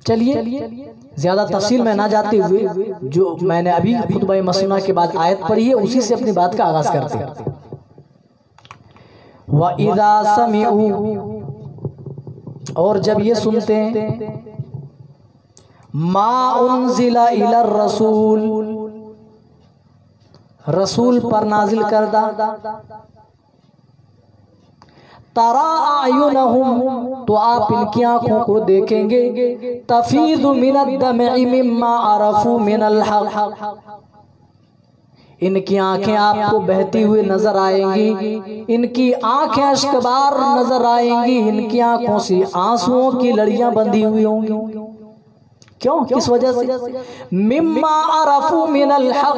چلیے زیادہ تفصیل میں نہ جاتے ہوئے جو میں نے ابھی خطبہ مسنونہ کے بعد آیت پڑھی ہے اسی سے اپنی بات کا آغاز کرتے ہیں۔ وَإِذَا سَمِعُوا، اور جب یہ سنتے ہیں، مَا أُنزِلَ إِلَى الرَّسُولِ، رسول پر نازل کردہ، تَرَىٰ أَعْيُنَهُمْ، تو آپ ان کی آنکھوں کو دیکھیں گے، تَفِيضُ مِنَ الدَّمْعِ مِمَّا عَرَفُوا مِنَ الْحَقِّ، ان کی آنکھیں آپ کو بہتی ہوئی نظر آئیں گی، ان کی آنکھیں اشکبار نظر آئیں گی، ان کی آنکھوں سے آنسوؤں کی لڑیاں بندھی ہوئی ہوں گی۔ کیوں؟ کس وجہ سے؟ مما عرفوا من الحق،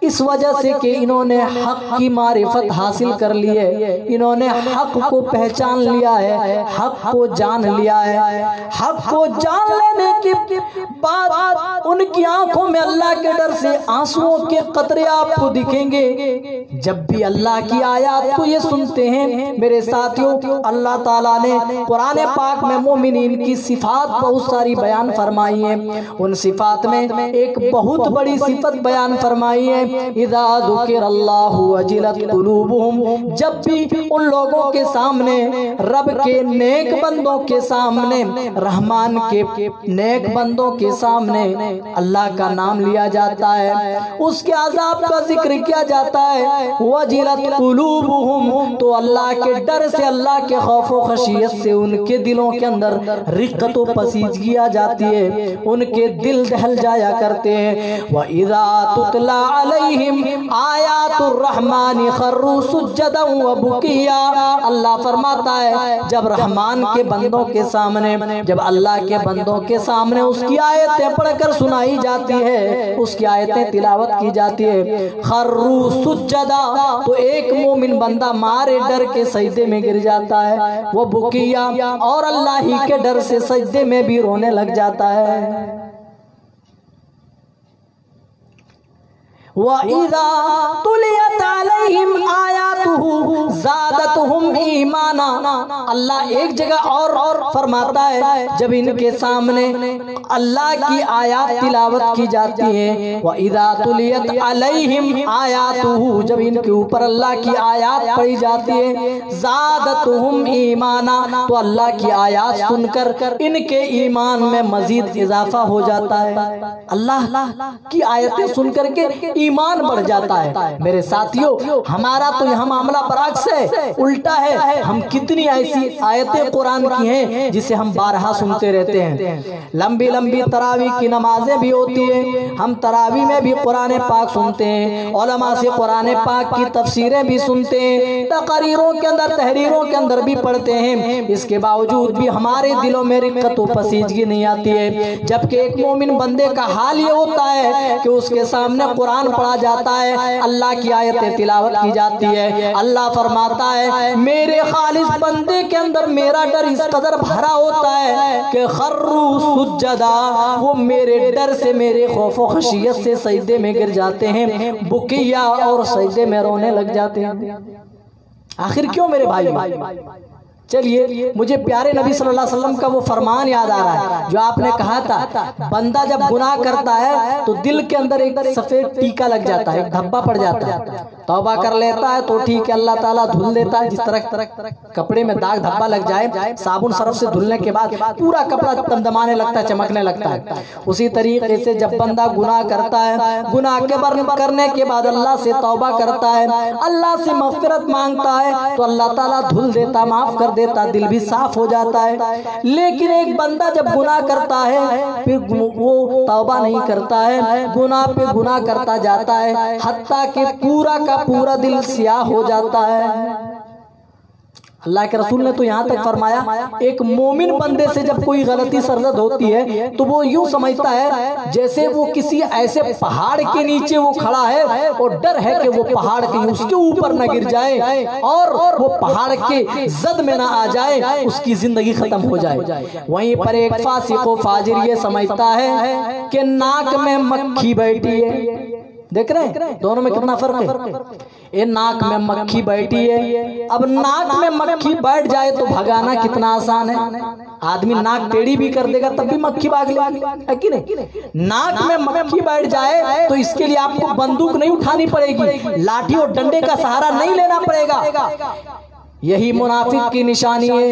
اس وجہ سے کہ انہوں نے حق کی معرفت حاصل کر لی ہے، انہوں نے حق کو پہچان لیا ہے، حق کو جان لیا ہے۔ حق کو جان لینے کے بعد ان کی آنکھوں میں اللہ کے ڈر سے آنسوؤں کے قطرے آپ کو دکھیں گے۔ جب بھی اللہ کی آیات کو یہ سنتے ہیں میرے ساتھیوں، اللہ تعالیٰ نے قرآن پاک میں مومنین کی صفات بہت ساری بیان فرمائی ہیں، ان صفات میں ایک بہت بڑی صفت بیان فرمائی ہے، اذا ذکر اللہ وجلت قلوبہم، جب بھی ان لوگوں کے سامنے، رب کے نیک بندوں کے سامنے، رحمان کے نیک بندوں کے سامنے اللہ کا نام لیا جاتا ہے، اس کے عذاب کا ذکر کیا جاتا ہے، وجلت قلوبہم، تو اللہ کے ڈر سے، اللہ کے خوف و خشیت سے ان کے دلوں کے اندر رقت و پسیجگی آ جاتی ہے، ان کے دل دہل جایا کرتے ہیں۔ وَإِذَا تُتْلَى عَلَيْهِمْ آیات الرحمن خروا سجدا وبکیا، اللہ فرماتا ہے جب رحمان کے بندوں کے سامنے، جب اللہ کے بندوں کے سامنے اس کی آیتیں پڑھ کر سنائی جاتی ہے، اس کی آیتیں تلاوت کی جاتی ہے، خروا سجدا، تو ایک مومن بندہ مارے ڈر کے سجدے میں گر جاتا ہے، وہ بکیا، اور اللہ ہی کے ڈر سے سجدے میں بھی رونے لگ جاتا ہے۔ وَإِذَا تُلِيَتْ عَلَيْهِمْ آيَاتُهُ زَادَتْهُمْ إِيمَانًا، اللہ ایک جگہ اور فرماتا ہے جب ان کے سامنے اللہ کی آیات تلاوت کی جاتی ہیں، وَإِذَا تُلِيَتْ عَلَيْهِمْ آيَاتُهُ، جب ان کے اوپر اللہ کی آیات پڑھی جاتی ہے، زَادَتْهُمْ إِيمَانًا، تو اللہ کی آیات سن کر ان کے ایمان میں مزید اضافہ ہو جاتا ہے، اللہ کی آیتیں سن کر کے ایمان بڑھ جاتا ہے۔ میرے ساتھیوں، ہمارا تو یہاں معاملہ برعکس ہے، الٹا ہے، ہم کتنی ایسی آیتیں قرآن کی ہیں جسے ہم بارہا سنتے رہتے ہیں، لمبی لمبی تراویح کی نمازیں بھی ہوتی ہیں، ہم تراویح میں بھی قرآن پاک سنتے ہیں، علماء سے قرآن پاک کی تفسیریں بھی سنتے ہیں، تقریروں کے اندر، تحریروں کے اندر بھی پڑھتے ہیں، اس کے باوجود بھی ہمارے دلوں میں رقت و پسیجگی نہیں آتی ہے، جبکہ ایک مومن بندے کا حال یہ ہوتا ہے کہ اس کے سامنے قرآن پڑھا جاتا ہے، اللہ کی آیتیں تلاوت کی جاتی ہے، اللہ فرماتا ہے میرے خالص بندے کے اندر میرا ڈر اس قدر بھرا ہوتا ہے کہ خروا سجدا، وہ میرے ڈر سے، میرے خوف و خشیت سے سجدے میں گر جاتے ہیں، بکیا، اور سجدے میں رونے لگ جاتے ہیں۔ آخر کیوں میرے بھائی؟ چلیے مجھے پیارے نبی صلی اللہ علیہ وسلم کا وہ فرمان یاد آ رہا ہے جو آپ نے کہا تھا، بندہ جب گناہ کرتا ہے تو دل کے اندر ایک سفید ٹیکا لگ جاتا ہے، ایک دھبا پڑ جاتا ہے، توبہ کر لیتا ہے تو ٹھیک ہے، اللہ تعالیٰ دھل دیتا ہے، جس طرح کپڑے میں داغ دھبا لگ جائے، صابن صرف سے دھلنے کے بعد پورا کپڑا دمدمانے لگتا ہے، چمکنے لگتا ہے، اسی طریقے سے جب بندہ گناہ کرتا ہے، گناہ کرنے کے بعد اللہ سے توبہ کرتا ہے، اللہ سے مغفرت مانگتا ہے تو اللہ تعالیٰ دھل دیتا، معاف کر دیتا، دل بھی صاف ہو جاتا ہے۔ لیکن ایک بندہ جب گناہ کرتا ہے پھر وہ توبہ نہیں کرتا ہے، گناہ پہ گناہ کرتا جاتا ہے، حتیٰ کہ پورا کا پورا دل سیاہ ہو جاتا ہے۔ اللہ کے رسول نے تو یہاں تک فرمایا ایک مومن بندے سے جب کوئی غلطی سرزد ہوتی ہے تو وہ یوں سمجھتا ہے جیسے وہ کسی ایسے پہاڑ کے نیچے وہ کھڑا ہے اور ڈر ہے کہ وہ پہاڑ کہیں اس کے اوپر نہ گر جائے اور وہ پہاڑ کے زد میں نہ آ جائے، اس کی زندگی ختم ہو جائے۔ وہیں پر ایک فاسق و فاجر یہ سمجھتا ہے کہ ناک میں مکھی بیٹھی ہے، دیکھ رہے ہیں دونوں میں کتنا فرق ہے. یہ ناک میں مکھی بیٹھی ہے، اب ناک میں مکھی بیٹھ جائے تو بھگانا کتنا آسان ہے. آدمی ناک ٹیڑھی بھی کر دے گا تب بھی مکھی بھاگ لے گی، ہے کہ نہیں؟ ناک میں مکھی بیٹھ جائے تو اس کے لیے آپ کو بندوق نہیں اٹھانی پڑے گی، لاٹھی اور ڈنڈے کا سہارا نہیں لینا پڑے گا. یہی منافق کی نشانی ہے،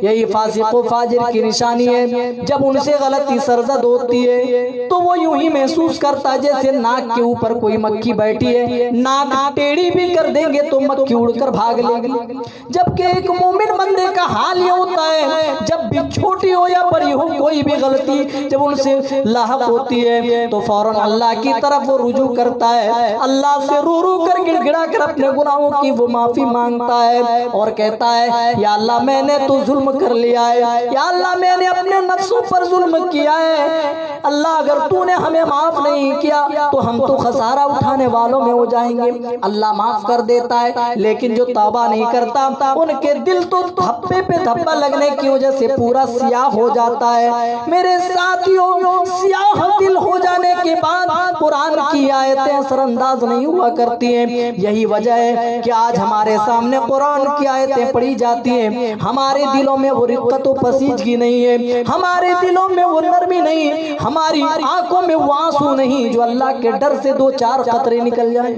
یہی فاسق و فاجر کی نشانی ہے. جب ان سے غلطی سرزد ہوتی ہے تو وہ یوں ہی محسوس کرتا ہے جیسے ناک کے اوپر کوئی مکھی بیٹھی ہے. ناک ٹیڑھی بھی کر دیں گے تو مکھی اڑ کر بھاگ لے گی. جبکہ ایک مومن بندے کا حال یہ ہوتا ہے جب بھی چھوٹی ہو یا بڑی ہو کوئی بھی غلطی جب ان سے لاحق ہوتی ہے تو فوراً اللہ کی طرف وہ رجوع کرتا ہے، اللہ سے رو رو کر گڑ گڑا کر اپنے گناہوں کی وہ معافی مانگتا ہے اور کہتا ہے یا اللہ میں نے تو ظلم کر لیا ہے، یا اللہ میں نے اپنے نفسوں پر ظلم کیا ہے، اللہ اگر تو نے ہمیں معاف نہیں کیا تو ہم تو خسارہ اٹھانے والوں میں ہو جائیں گے. اللہ معاف کر دیتا ہے لیکن جو توبہ نہیں کرتا ان کے دل تو دھبے پہ دھبا لگنے کی وجہ سے پورا سیاہ ہو جاتا ہے. میرے ساتھیوں سیاہ دل ہو جانے کے بعد قرآن کی آیتیں اثر انداز نہیں ہوا کرتی ہیں. یہی وجہ ہے کہ آج ہمارے سامنے قرآن کی آیتیں پڑھی جاتی ہیں، ہمارے دلوں میں وہ رقت و پسیجگی نہیں ہے، ہمارے دلوں میں وہ نرمی نہیں، ہماری آنکھوں میں وہ آنسو نہیں جو اللہ کے ڈر سے دو چار قطرے نکل جائیں،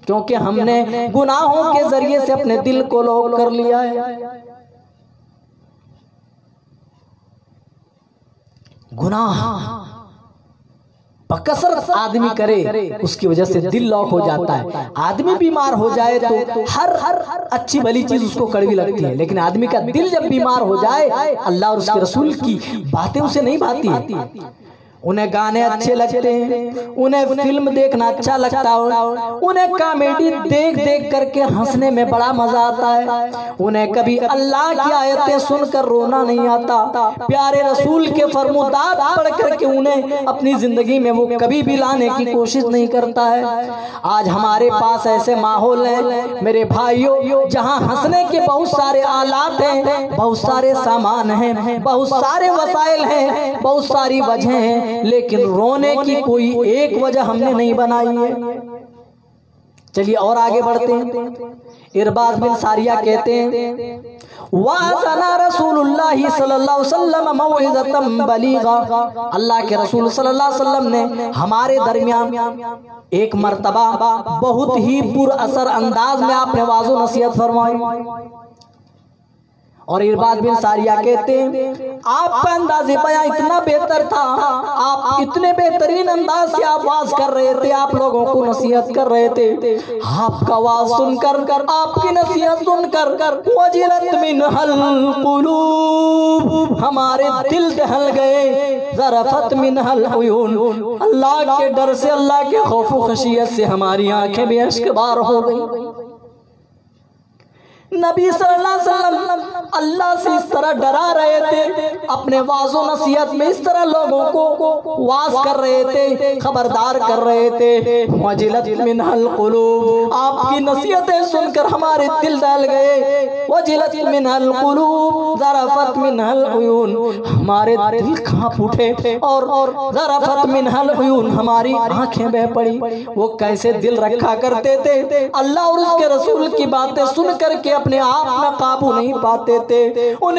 کیونکہ ہم نے گناہوں کے ذریعے سے اپنے دل کو لوک کر لیا ہے. گناہ بکثرت آدمی کرے اس کی وجہ سے دل لاک ہو جاتا ہے. آدمی بیمار ہو جائے تو ہر اچھی بھلی چیز اس کو کڑوی لگتی ہے، لیکن آدمی کا دل جب بیمار ہو جائے اللہ اور اس کے رسول کی باتیں اسے نہیں بھاتی. انہیں گانے اچھے لگتے ہیں، انہیں فلم دیکھنا اچھا لگتا ہے، انہیں کامیڈی دیکھ دیکھ کر کے ہنسنے میں بڑا مزہ آتا ہے، انہیں کبھی اللہ کی آیتیں سن کر رونا نہیں آتا، پیارے رسول کے فرمودات پڑھ کر کے انہیں اپنی زندگی میں وہ کبھی بھی لانے کی کوشش نہیں کرتا ہے. آج ہمارے پاس ایسے ماحول ہیں میرے بھائیوں جہاں ہنسنے کے بہت سارے آلات ہیں، بہت سارے سامان ہیں، بہت سارے وسائل ہیں، بہت ساری وجہیں ہیں، لیکن رونے کی کوئی ایک وجہ ہم نے نہیں بنائی ہے. چلیے اور آگے بڑھتے ہیں. ارباز بن ساریہ کہتے ہیں وَأَذَنَ رَسُولُ اللَّهِ صلی اللہ علیہ وسلم مَوْعِظَةً بَلِيغًا. اللہ کے رسول صلی اللہ علیہ وسلم نے ہمارے درمیان ایک مرتبہ بہت ہی پر اثر انداز میں آپ نے واعظ و نصیحت فرمائی. اور ارباز بن ساریہ کہتے ہیں آپ کا انداز بیان اتنا بہتر تھا، آپ اتنے بہترین انداز سے آپ واعظ کر رہے تھے، آپ لوگوں کو نصیحت کر رہے تھے. آپ کا واعظ سن کر آپ کی نصیحت سن کر وجلت منها القلوب، ہمارے دل دہل گئے، ذرفت منها العیون، اللہ کے ڈر سے اللہ کے خوف و خشیت سے ہماری آنکھیں بھی اشک بار ہو گئی. نبی صلی اللہ علیہ وسلم اللہ سے اس طرح ڈرا رہے تھے، اپنے واعظ و نصیحت میں اس طرح لوگوں کو واعظ کر رہے تھے، خبردار کر رہے تھے. وجلت منها القلوب، آپ کی نصیحتیں سن کر ہمارے دل دہل گئے. وجلت منها القلوب ذرفت منها العیون، ہمارے دل کانپ اٹھے اور ذرفت منها العیون، ہماری آنکھیں بہہ پڑی. وہ کیسے دل رکھا کرتے تھے، اللہ اور اس کے رسول کی باتیں سن کر کے اپنے آپ میں قابو نہیں پاتے تھے، ان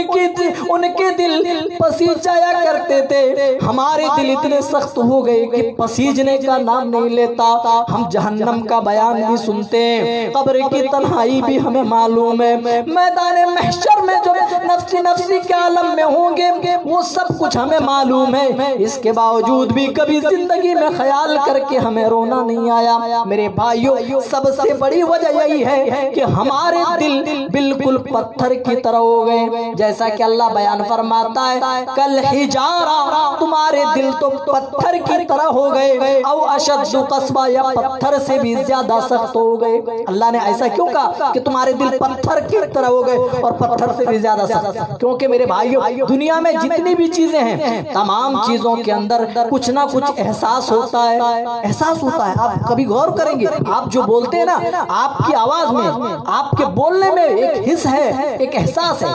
کے دل پسیج جایا کرتے تھے. ہمارے دل اتنے سخت ہو گئے کہ پسیجنے کا نام نہیں لیتا. ہم جہنم کا بیان بھی سنتے ہیں، قبر کی تنہائی بھی ہمیں معلوم ہے، میدان محشر میں جو نفسی نفسی کے عالم میں ہوں گے وہ سب کچھ ہمیں معلوم ہے. اس کے باوجود بھی کبھی زندگی میں خیال کر کے ہمیں رونا نہیں آیا. میرے بھائیوں سب سے بڑی وجہ یہی ہے کہ ہمارے دل بالکل پتھر کی طرح ہو گئے، جیسا کہ اللہ بیان فرماتا ہے کل حجارہ، تمہارے دل تو پتھر کی طرح ہو گئے، او اشد قسوہ، یا پتھر سے بھی زیادہ سخت ہو گئے. اللہ نے ایسا کیوں کہا کہ تمہارے دل پتھر کی طرح ہو گئے اور پتھر سے بھی زیادہ سخت؟ کیونکہ میرے بھائیوں دنیا میں جتنی بھی چیزیں ہیں تمام چیزوں کے اندر کچھ نہ کچھ احساس ہوتا ہے، احساس ہوتا ہے. آپ کبھی غور کریں گے، آپ جو بولتے ہیں نا، آپ کی آواز میں، آپ کے بولنے میں ایک حس ہے، ایک احساس ہے،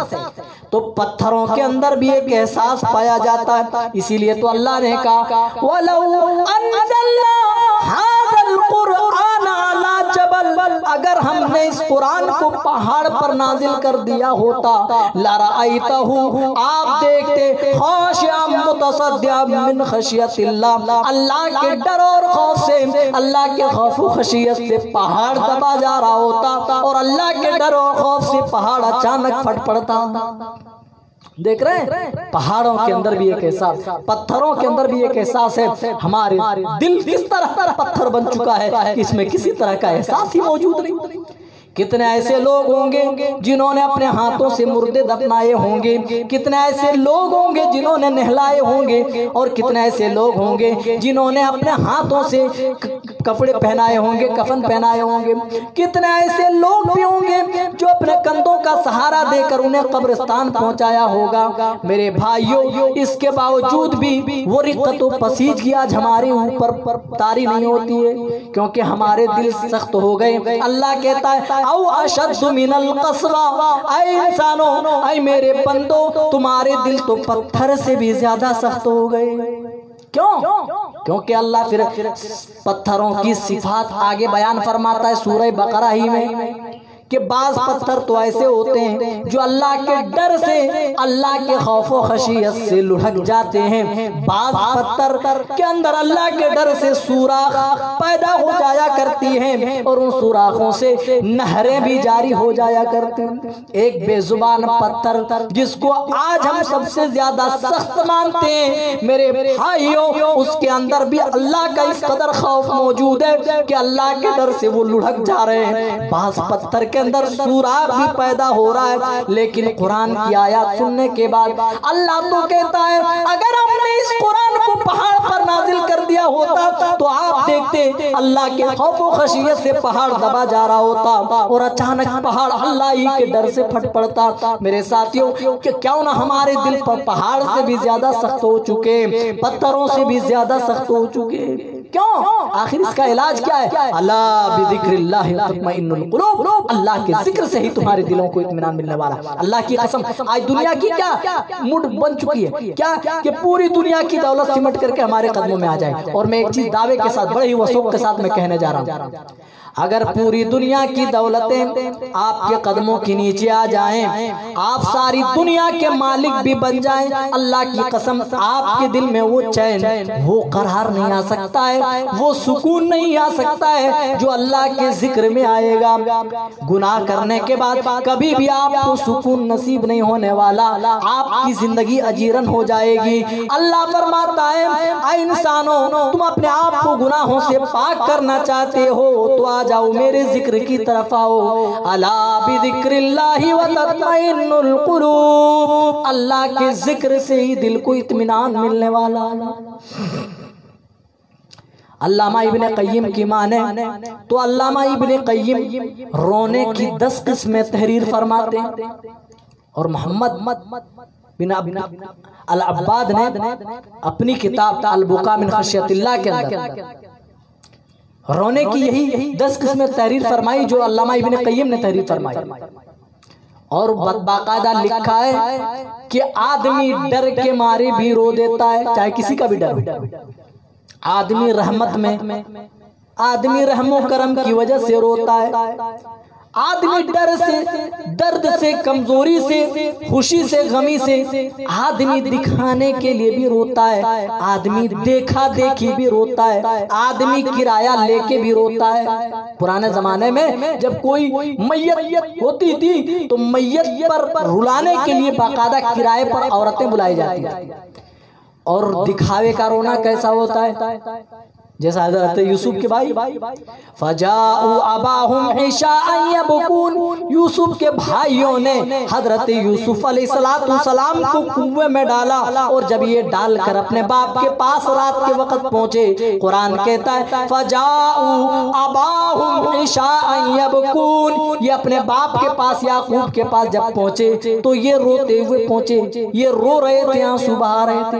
تو پتھروں کے اندر بھی ایک احساس پایا جاتا ہے. اسی لیے تو اللہ نے کہا وَلَوْ أَنزَلْنَا هَذَا الْقُرْآنَ اگر ہم نے اس قرآن کو پہاڑ پر نازل کر دیا ہوتا لرأیتہ آپ دیکھتے خاشعا متصدعا من خشیت اللہ، اللہ کے ڈر اور خوف سے، اللہ کے خوف و خشیت سے پہاڑ دبا جا رہا ہوتا اور اللہ کے ڈر اور خوف سے پہاڑ اچانک پھٹ پڑتا۔ دیکھ رہے ہیں پہاڑوں کے اندر بھی ایک احساس، پتھروں کے اندر بھی ایک احساس ہے، ہمارے دل کس طرح پتھر بن چکا ہے کہ اس میں کسی طرح کا احساس ہی موجود نہیں۔ کتنے ایسے لوگ ہوں گے جنہوں نے اپنے ہاتھوں سے مردے دفنائے ہوں گے، کتنے ایسے لوگ ہوں گے جنہوں نے نہلائے ہوں گے، اور کتنے ایسے لوگ ہوں گے جنہوں نے اپنے ہاتھوں سے کپڑے پہنائے ہوں گے، کفن پہنائے ہوں گے، کتنے ایسے لوگ بھی ہوں گے جو اپنے کندھوں کا سہارا دے کر انہیں قبرستان پہنچایا ہوگا۔ میرے بھائیوں، اس کے باوجود بھی وہ رقت و پسیجگی آج ہمارے اوپر طاری نہیں ہوتی ہے، کیونکہ ہمارے دل سخت ہو گئے۔ اللہ کہتا ہے او اشد من القسوہ، اے انسانوں، اے میرے بندو، تمہارے دل تو پتھر سے بھی زیادہ سخت ہو گئے۔ کیوں؟ کیونکہ اللہ پھر پتھروں کی صفات آگے بیان فرماتا ہے سورہ بقرہ ہی میں کہ بعض پتھر تو ایسے ہوتے ہیں جو اللہ کے ڈر سے، اللہ کے خوف و خشیت سے لڑھک جاتے ہیں، بعض پتھر کے اندر اللہ کے ڈر سے سوراخ پیدا ہو جایا کرتی ہیں اور ان سوراخوں سے نہریں بھی جاری ہو جایا کرتی ہیں۔ ایک بے زبان پتھر جس کو آج ہم سب سے زیادہ سخت مانتے ہیں، میرے بھائیوں، اس کے اندر بھی اللہ کا اس قدر خوف موجود ہے کہ اللہ کے ڈر سے وہ لڑھک جا رہے ہیں۔ بعض پتھر کے اندر سوراخ بھی پیدا ہو رہا ہے، لیکن قرآن کی آیات سننے کے بعد اللہ تو کہتا ہے اگر ہم نے اس قرآن کو پہاڑ پر نازل کر دیا ہوتا تو آپ دیکھتے اللہ کے خوف و خشیت سے پہاڑ دبا جا رہا ہوتا اور اچانک پہاڑ اللہ ہی کے ڈر سے پھٹ پڑتا۔ میرے ساتھیوں، کہ کیوں نہ ہمارے دل پر پہاڑ سے بھی زیادہ سخت ہو چکے، پتھروں سے بھی زیادہ سخت ہو چکے، کیوں؟ آخر اس کا علاج کیا ہے؟ الا بذکر اللہ تطمئن القلوب، اللہ کے ذکر سے ہی تمہارے دلوں کو اطمینان ملنے والا۔ اللہ کی قسم، آج دنیا کی کیا موڈ بن چکی ہے کیا کہ پوری دنیا کی دولت سمٹ کر کے ہمارے قدموں میں آ جائے۔ اور میں ایک چیز دعوے کے ساتھ، بڑے ہی وثوق کے ساتھ میں کہنے جا رہا ہوں، اگر پوری دنیا کی دولتیں آپ کے قدموں کے نیچے آ جائیں، آپ ساری دنیا کے مالک بھی بن جائیں، اللہ کی قسم آپ کے دل میں وہ چین، وہ قرار نہیں آ سکتا ہے، وہ سکون نہیں آ سکتا ہے جو اللہ کے ذکر میں آئے گا۔ گناہ کرنے کے بعد کبھی بھی آپ کو سکون نصیب نہیں ہونے والا، آپ کی زندگی اجیرن ہو جائے گی۔ اللہ فرماتا ہے اے انسانوں، تم اپنے آپ کو گناہوں سے پاک کرنا چاہتے ہو تو آ جاؤ میرے ذکر کی طرف آؤ۔ الا بذکر اللہ وتطمئن القلوب، اللہ کے ذکر سے ہی دل کو اطمینان ملنے والا۔ علامہ ابن قیم کی مانے تو علامہ ابن قیم رونے کی 10 قسمیں تحریر فرماتے ہیں، اور محمد بن العباد نے اپنی کتاب البکا من خشیت اللہ کے اندر رونے کی یہی 10 قسمیں تحریر فرمائی جو علامہ ابن قیم نے تحریر فرمائی، اور باقاعدہ لکھا ہے کہ آدمی ڈر کے مارے بھی رو دیتا ہے، چاہے کسی کا بھی ڈر ہو۔ آدمی رحمت میں، آدمی رحم و کرم کی وجہ سے روتا ہے، آدمی ڈر سے، درد سے، کمزوری سے، خوشی سے، غمی سے، آدمی دکھانے کے لیے بھی روتا ہے، آدمی دیکھا دیکھی بھی روتا ہے، آدمی کرایہ لے کے بھی روتا ہے۔ پرانے زمانے میں جب کوئی میت ہوتی تھی تو میت پر رلانے کے لیے باقاعدہ کرائے پر عورتیں بلائی جاتی ہیں، اور دکھاوے کا رونا کیسا ہوتا ہے؟ جیسا حضرت یوسف کے بھائی فجاءوا اباہم عشاء یبکون، یوسف کے بھائیوں نے حضرت یوسف علیہ السلام کو کنویں میں ڈالا، اور جب یہ ڈال کر اپنے باپ کے پاس رات کے وقت پہنچے، قرآن کہتا ہے فجاءوا اباہم عشاء یبکون، یہ اپنے باپ کے پاس، یعقوب کے پاس جب پہنچے تو یہ روتے ہوئے پہنچے، یہ رو رہے تھے، آنسو بہا رہے تھے۔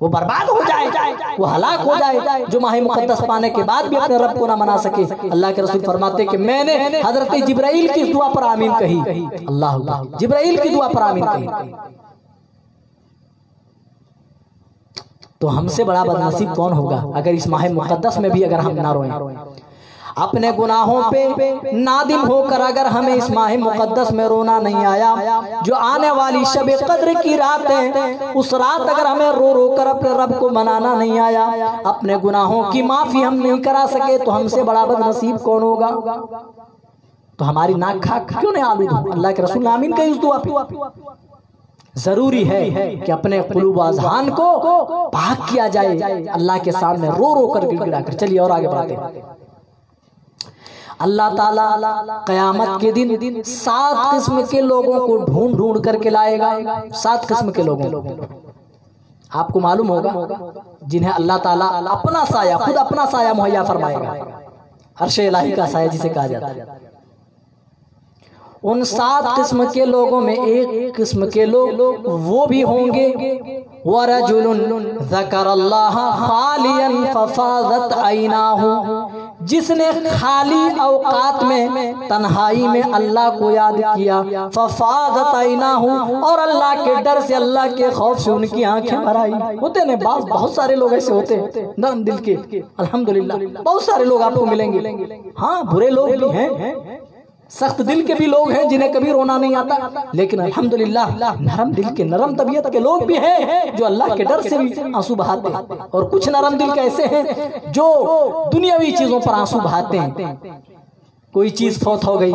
وہ برباد ہو جائے، وہ ہلاک ہو جائے جو ماہ مقدس پانے کے بعد بھی اپنے رب کو نہ منا سکے۔ اللہ کے رسول فرماتے کہ میں نے حضرت جبرائیل کی دعا پر آمین کہی، اللہ جبرائیل کی دعا پر آمین کہی۔ تو ہم سے بڑا بدنصیب کون ہوگا اگر اس ماہ مقدس میں بھی اگر ہم نہ روئیں، اپنے گناہوں پہ نادم ہو کر اگر ہمیں اس ماہ مقدس میں رونا نہیں آیا، جو آنے والی شب قدر کی رات ہے اس رات اگر ہمیں رو رو کر اپنے رب کو منانا نہیں آیا، اپنے گناہوں کی معافی ہم نہیں کرا سکے، تو ہم سے بڑا بدنصیب کون ہوگا؟ تو ہماری ناک کھا کیوں نہیں آلود ہو؟ اللہ کے رسول آمین کہی اس دعا پہ۔ ضروری ہے کہ اپنے قلوب و اذہان کو پاک کیا جائے اللہ کے سامنے رو رو کر گڑ گڑا کر۔ چلیے اور آگے بڑھتے ہیں۔ اللہ تعالیٰ قیامت کے دن 7 قسم کے لوگوں کو ڈھونڈ ڈھونڈ کر کے لائے گا۔ 7 قسم کے لوگوں کو آپ کو معلوم ہوگا جنہیں اللہ تعالیٰ اپنا سایہ، خود اپنا سایہ مہیا فرمائے گا، عرش الہی کا سایہ جسے کہا جاتا ہے۔ ان 7 قسم کے لوگوں میں ایک قسم کے لوگ وہ بھی ہوں گے وَرَجُلٌ ذَكَرَ اللَّهَ خَالِيًا فَفَاضَتْ عَيْنَاهُ، جس نے خالی اوقات میں تنہائی میں اللہ کو یاد کیا، فَفَاضَتْ عَيْنَاهُ، اور اللہ کے ڈر سے، اللہ کے خوف سے ان کی آنکھیں بھر آئی۔ ہوتے ہیں بہت سارے لوگ ایسے ہوتے ہیں نرم دل کے، الحمدللہ بہت سارے لوگ آپ کو ملیں گے، ہاں برے لوگ بھی ہیں، سخت دل کے بھی لوگ ہیں جنہیں کبھی رونا نہیں آتا، لیکن الحمدللہ نرم دل کے، نرم طبیعت کے لوگ بھی ہیں جو اللہ کے ڈر سے بھی آنسو بہاتے ہیں، اور کچھ نرم دل کے ایسے ہیں جو دنیاوی چیزوں پر آنسو بہاتے ہیں۔ کوئی چیز فوت ہو گئی،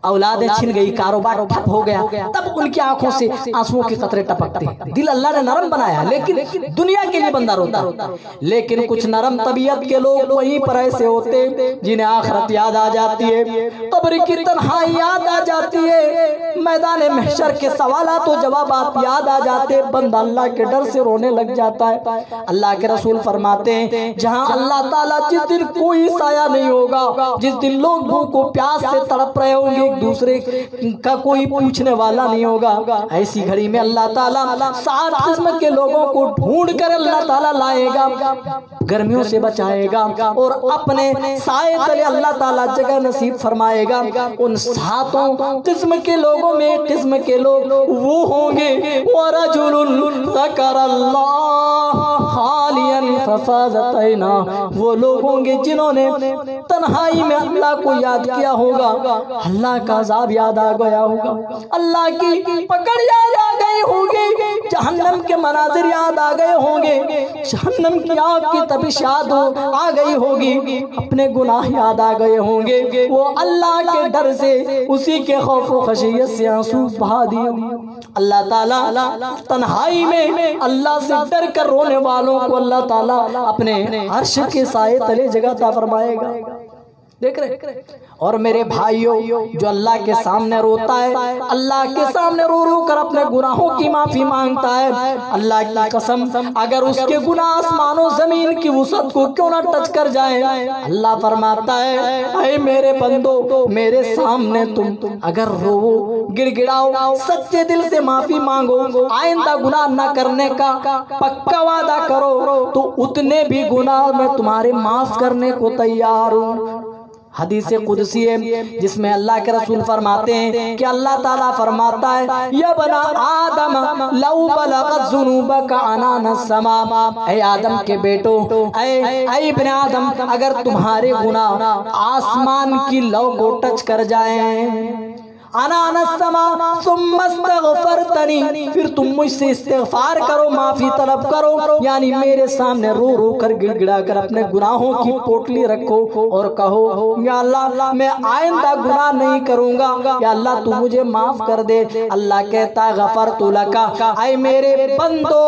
اولادیں چھن گئی، کاروبار ٹھپ ہو گیا، تب ان کی آنکھوں سے آنسوؤں کے قطرے ٹپکتے ہیں۔ دل اللہ نے نرم بنایا لیکن دنیا کے لیے بندہ روتا۔ لیکن کچھ نرم طبیعت کے لوگ وہیں پر ایسے ہوتے جنہیں آخرت یاد آ جاتی ہے، قبر کی تنہائی یاد آ جاتی ہے، میدان محشر کے سوالات و جوابات یاد آ جاتے، بندہ اللہ کے ڈر سے رونے لگ جاتا ہے۔ اللہ کے رسول فرماتے ہیں جہاں اللہ تعالیٰ جس دن کوئی سایہ نہیں ہوگا، جس دن لوگ بھوک و پیاس سے تڑپ رہے ہوں گے، دوسرے کا کوئی پوچھنے والا نہیں ہوگا، ایسی گھڑی میں اللہ تعالیٰ 7 قسم کے لوگوں کو ڈھونڈ کر اللہ تعالیٰ لائے گا، گرمیوں سے بچائے گا، اور اپنے سائے تلے اللہ تعالیٰ جگہ نصیب فرمائے گا۔ ان 7 قسم کے لوگوں میں ایک قسم کے لوگ وہ ہوں گے وَرَجُلٌ ذَكَرَ اللَّهَ خَالِيًا فَفَاضَتْ عَيْنَاهُ، وہ لوگ ہوں گے جنہوں نے تنہائی میں اللہ کو یاد کیا ہوگا، اللہ کا عذاب یاد آ گیا ہوگا، اللہ کی پکڑ یاد آ گئی ہوگی، جہنم کے مناظر یاد آ گئے ہوں گے، جہنم کی آگ کی تپش یاد آ گئی ہوگی، اپنے گناہ یاد آ گئے ہوں گے، وہ اللہ کے ڈر سے، اسی کے خوف و خشیت سے آنسو بہا دیے۔ اللہ تعالیٰ تنہائی میں اللہ سے ڈر کر رونے والوں کو اللہ تعالیٰ اپنے عرش کے سائے تلے جگہ عطا فرمائے گا۔ دیکھ رہے؟ اور میرے بھائیوں، جو اللہ کے سامنے روتا ہے، اللہ کے سامنے رو رو کر اپنے گناہوں کی معافی مانگتا ہے، اللہ کی قسم اگر اس کے گناہ آسمان و زمین کی وسعت کو کیوں نہ ٹچ کر جائیں، اللہ فرماتا ہے اے میرے بندو، میرے سامنے تم اگر رو گڑ گڑاؤ، سچے دل سے معافی مانگو، آئندہ گناہ نہ کرنے کا پکا وعدہ کرو، تو اتنے بھی گناہ میں تمہارے معاف کرنے کو تیار ہوں۔ حدیث قدسی ہے جس میں اللہ کے رسول فرماتے ہیں کہ اللہ تعالیٰ فرماتا ہے یا بنا آدم لو بلغت ذنوبک عنان السماء، اے آدم کے بیٹو، اے ابن آدم، اگر تمہارے گناہ آسمان کی لو کو ٹچ کر جائیں، عنان السماء ثم استغفرتنی، پھر تم مجھ سے استغفار کرو، معافی طلب کرو، یعنی میرے سامنے رو رو کر گڑ گڑا کر اپنے گناہوں کی پوٹلی رکھو اور کہو یا اللہ میں آئندہ گناہ نہیں کروں گا، یا اللہ تو مجھے معاف کر دے، اللہ کہتا ہے غفرت لکا، اے میرے بندو،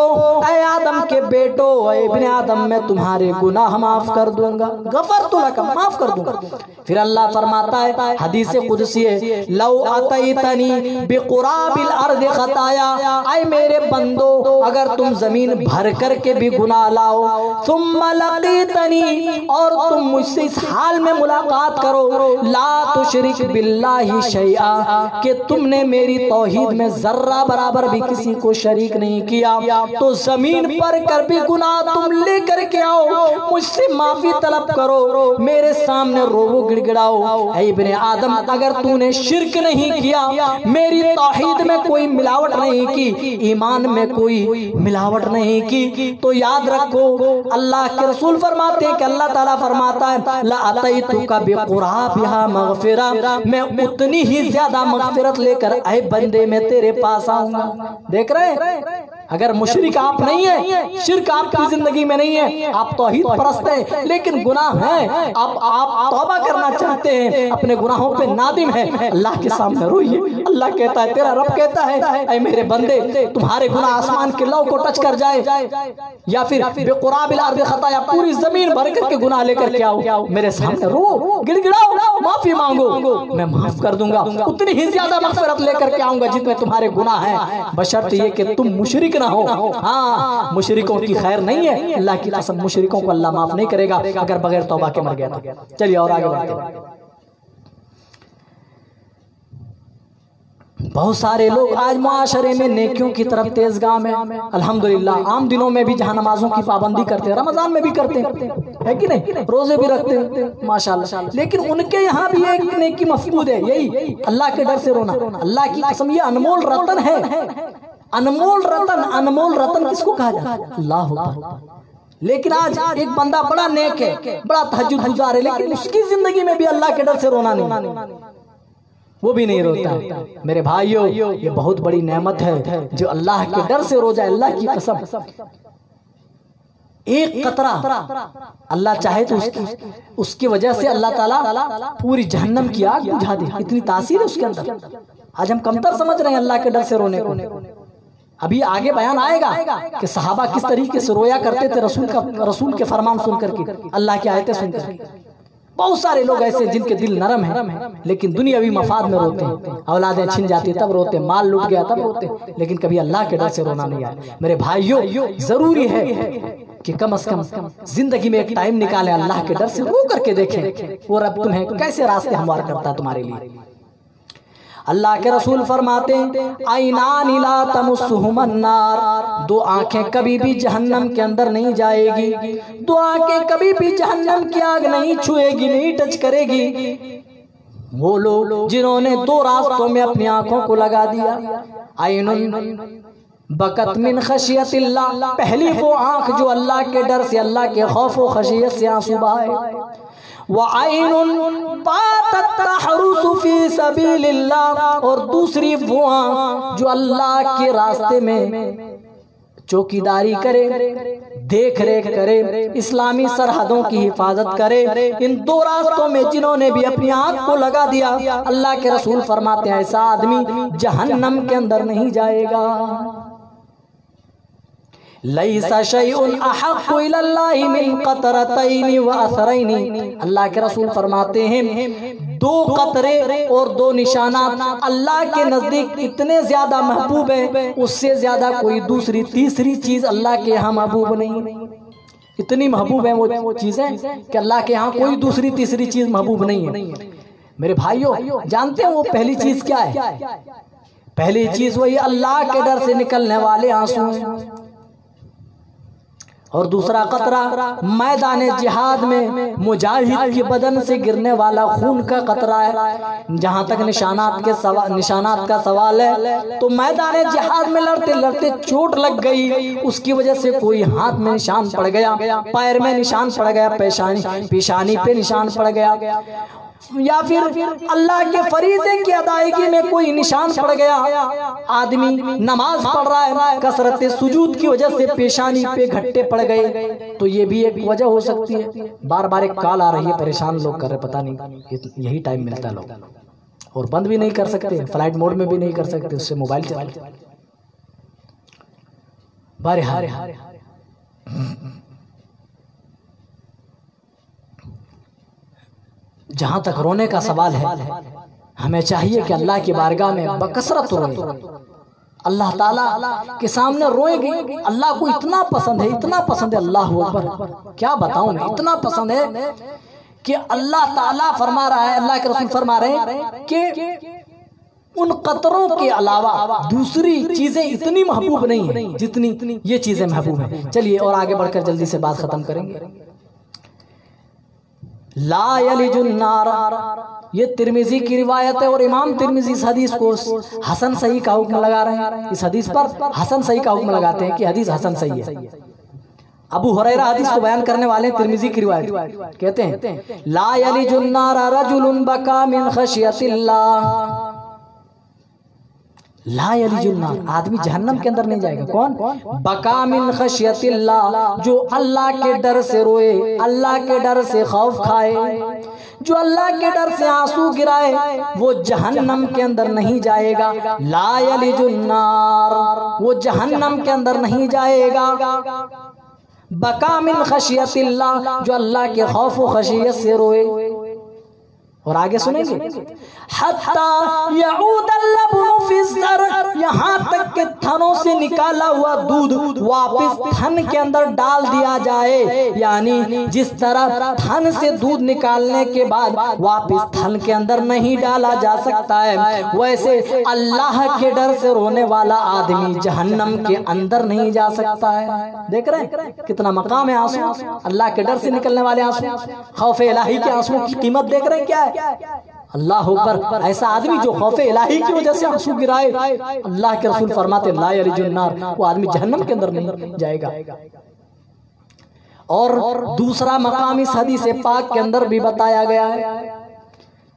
اے آدم کے بیٹو، اے ابن آدم، میں تمہارے گناہ معاف کر دوں گا، غفرت لکا، معاف کر دوں گا۔ پھر اللہ فرماتا ہے حدیث قدسی ہے لو اتیتنی بقرابل ارض خطایا، اے میرے بندو اگر تم زمین بھر کر کے بھی گناہ لاؤ، ثم لقیتنی، اور تم مجھ سے اس حال میں ملاقات کرو، لا تشرک باللہ شیئا، کہ تم نے میری توحید میں ذرہ برابر بھی کسی کو شریک نہیں کیا، تو زمین پر کر بھی گناہ تم لے کر کے آؤ، مجھ سے معافی طلب کرو، میرے سامنے رو گڑ گڑاؤ، اے ابن آدم اگر تو نے شرک نہیں کیا، میری توحید میں کوئی ملاوٹ نہیں کی، ایمان میں کوئی ملاوٹ نہیں کی، تو یاد رکھو اللہ کے رسول فرماتے ہیں کہ اللہ تعالیٰ فرماتا ہے لَأَتَيْتُكَ بِقُرَابِهَا مَغْفِرَةً، میں اتنی ہی زیادہ مغفرت لے کر اے بندے میں تیرے پاس آؤں گا۔ دیکھ رہے ہیں اگر مشرک آپ نہیں ہیں، شرک آپ کی زندگی میں نہیں ہے، آپ توحید پرست ہیں لیکن گناہ ہیں، آپ توبہ کرنا چاہتے ہیں، اپنے گناہوں پہ نادم ہیں، اللہ کے سامنے روئیے۔ اللہ کہتا ہے، تیرا رب کہتا ہے اے میرے بندے تمہارے گناہ آسمان کے لو کو ٹچ کر جائے یا پھر بقراب الارض خطایا پوری زمین بھر کر کے گناہ لے کر کے آؤ، میرے سامنے رو گڑ گڑاؤ، معافی مانگو، میں معاف کر دوں گا، اتنی ہی زیادہ مغفرت لے کر کے آؤں گا جتنے تمہارے گناہ ہیں، بشرط یہ کہ تم مشرک نہ ہو۔ ہاں مشرکوں کی خیر نہیں ہے، اللہ کی قسم مشرکوں کو اللہ معاف نہیں کرے گا اگر بغیر توبہ کے مر گیا تو۔ چلیے اور آگے بڑھتے ہیں۔ بہت سارے لوگ آج معاشرے میں نیکیوں کی طرف تیز گام ہیں، الحمدللہ عام دنوں میں بھی جہاں نمازوں کی پابندی کرتے ہیں، رمضان میں بھی کرتے ہیں، ہے کہ نہیں، روزے بھی رکھتے ہیں ماشاءاللہ، لیکن ان کے یہاں بھی ایک نیکی مفقود ہے، یہی اللہ کے ڈر سے رونا۔ اللہ کی قسم یہ انمول رتن ہے، انمول رتن، انمول رتن کس کو کہا جاتا ہے؟ اللہ اکبر۔ لیکن آج ایک بندہ بڑا نیک ہے، بڑا تہجد گزار ہے، لیکن اس کی زندگی میں بھی اللہ کے ڈر سے رونا نہیں، وہ بھی نہیں روتا۔ میرے بھائیو یہ بہت بڑی نعمت ہے جو اللہ کے ڈر سے رو جائے، اللہ کی قسم ایک قطرہ اللہ چاہے تو اس کی وجہ سے اللہ تعالیٰ پوری جہنم کی آگ بجھا دے، اتنی تاثیر ہے اس کے اندر۔ آج ہم کمتر سمجھ رہے ہیں اللہ کے ڈر سے رونے کو۔ ابھی آگے بیان آئے گا کہ صحابہ کس طریقے سے رویا کرتے تھے رسول کے فرمان سن کر کے، اللہ کی آیتیں سن کر کے۔ بہت سارے لوگ ایسے جن کے دل نرم ہیں لیکن دنیاوی مفاد میں روتے ہیں، اولادیں چھن جاتی تب روتے، مال لوٹ گیا تب روتے، لیکن کبھی اللہ کے ڈر سے رونا نہیں آیا۔ میرے بھائیو ضروری ہے کہ کم از کم زندگی میں ایک ٹائم نکالیں، اللہ کے ڈر سے رو کر کے دیکھیں وہ رب تمہیں کیسے راستے ہموار کرتا ہے تمہارے لیے۔ اللہ کے رسول فرماتے ہیں عینان لا تمسہم النار، دو آنکھیں کبھی بھی جہنم کے اندر نہیں جائے گی، دو آنکھیں کبھی بھی جہنم کی آگ نہیں چھوئے گی، نہیں ٹچ کرے گی۔ وہ لوگ جنہوں نے دو راستوں میں اپنی آنکھوں کو لگا دیا، عین بکت من خشیت اللہ، پہلی وہ آنکھ جو اللہ کے ڈر سے، اللہ کے خوف و خشیت سے آنسو بہائے، وَعَيْنٌ بَاتَتْ تَحْرُسُ فِي سَبِيلِ اللَّهِ، اور دوسری وہ آنکھ جو اللہ کے راستے میں چوکیداری کرے، دیکھ ریکھ کرے، اسلامی سرحدوں کی حفاظت کرے۔ ان دو راستوں میں جنہوں نے بھی اپنی آنکھ کو لگا دیا، اللہ کے رسول فرماتے ہیں ایسا آدمی جہنم کے اندر نہیں جائے گا۔ لیس شیء احق الی اللہ من قطرتین و اثرین، اللہ کے رسول فرماتے ہیں دو قطرے اور دو نشانات اللہ کے نزدیک اتنے زیادہ محبوب ہیں، اس سے زیادہ کوئی دوسری تیسری چیز اللہ کے یہاں محبوب نہیں۔ اتنی محبوب ہیں وہ چیزیں کہ اللہ کے یہاں کوئی دوسری تیسری چیز محبوب نہیں ہے۔ میرے بھائیو جانتے ہیں وہ پہلی چیز کیا ہے؟ پہلی چیز وہی اللہ کے ڈر سے نکلنے والے آنسو ہیں، اور دوسرا قطرہ میدان جہاد میں مجاہد کے بدن سے گرنے والا خون کا قطرہ ہے۔ جہاں تک نشانات کا سوال ہے تو میدان جہاد میں لڑتے لڑتے چوٹ لگ گئی، اس کی وجہ سے کوئی ہاتھ میں نشان پڑ گیا، پیر میں نشان پڑ گیا، پیشانی پہ نشان پڑ گیا، یا پھر اللہ کے فریضے کی ادائیگی میں کوئی نشان پڑ گیا، آدمی نماز پڑھ رہا ہے، کثرت سجود کی وجہ سے پیشانی پہ گھٹے پڑ گئے، تو یہ بھی ایک وجہ ہو سکتی ہے۔ بار بار ایک کال آ رہی ہے، پریشان لوگ کر رہے، پتہ نہیں یہی ٹائم ملتا ہے لوگ، اور بند بھی نہیں کر سکتے، فلائٹ موڈ میں بھی نہیں کر سکتے، اس سے موبائل چلائے۔ بہرحال جہاں تک رونے کا سوال ہے، ہمیں چاہیے کہ اللہ کی بارگاہ میں بکثرت روئے، اللہ تعالیٰ کے سامنے روئے گی۔ اللہ کو اتنا پسند ہے، اتنا پسند ہے، اللہ اکبر، کیا بتاؤں میں، اتنا پسند ہے کہ اللہ تعالیٰ فرما رہا ہے، اللہ کے رسول فرما رہے ہیں کہ ان قطروں کے علاوہ دوسری چیزیں اتنی محبوب نہیں ہیں جتنی یہ چیزیں محبوب ہیں۔ چلیے اور آگے بڑھ کر جلدی سے بات ختم کریں گے۔ لا یلج النار، یہ ترمذی کی روایت ہے، اور امام ترمذی اس حدیث کو حسن صحیح کا حکم لگا رہے ہیں، اس حدیث پر حسن صحیح کا حکم لگاتے ہیں کہ حدیث حسن صحیح ہے۔ ابو ہریرہ حدیث کو بیان کرنے والے ہیں، ترمذی کی روایت، کہتے ہیں لا یلج النار رجل بکا من خشیت اللہ، لا یلج النار، آدمی جہنم کے اندر نہیں جائے گا، کون؟ بکا من خشیت اللہ، جو اللہ کے ڈر سے روئے، اللہ کے ڈر سے خوف کھائے، جو اللہ کے ڈر سے آنسو گرائے، وہ جہنم کے اندر نہیں جائے گا۔ لا یلج النار، وہ جہنم کے اندر نہیں جائے گا۔ بکا من خشیت اللہ، جو اللہ کے خوف و خشیت سے روئے۔ اور آگے سنیں گے حتی یعود اللبن فی الزر، یہاں تک کہ تھنوں سے نکالا ہوا دودھ واپس تھن کے اندر ڈال دیا جائے، یعنی جس طرح تھن سے دودھ نکالنے کے بعد واپس تھن کے اندر نہیں ڈالا جا سکتا ہے، ویسے اللہ کے ڈر سے رونے والا آدمی جہنم کے اندر نہیں جا سکتا ہے۔ دیکھ رہے ہیں کتنا مقام ہے آنسو، اللہ کے ڈر سے نکلنے والے آنسو، خوف الہی کے آنسو کی قیمت دیکھ رہے ہیں کیا ہے؟ اللہ اکبر، ایسا آدمی جو خوف الہی کی وجہ سے آنسو گرائے، اللہ کے رسول فرماتے لا یلج النار، وہ آدمی جہنم کے اندر نہیں جائے گا۔ اور دوسرا مقام اس حدیث پاک کے اندر بھی بتایا گیا ہے،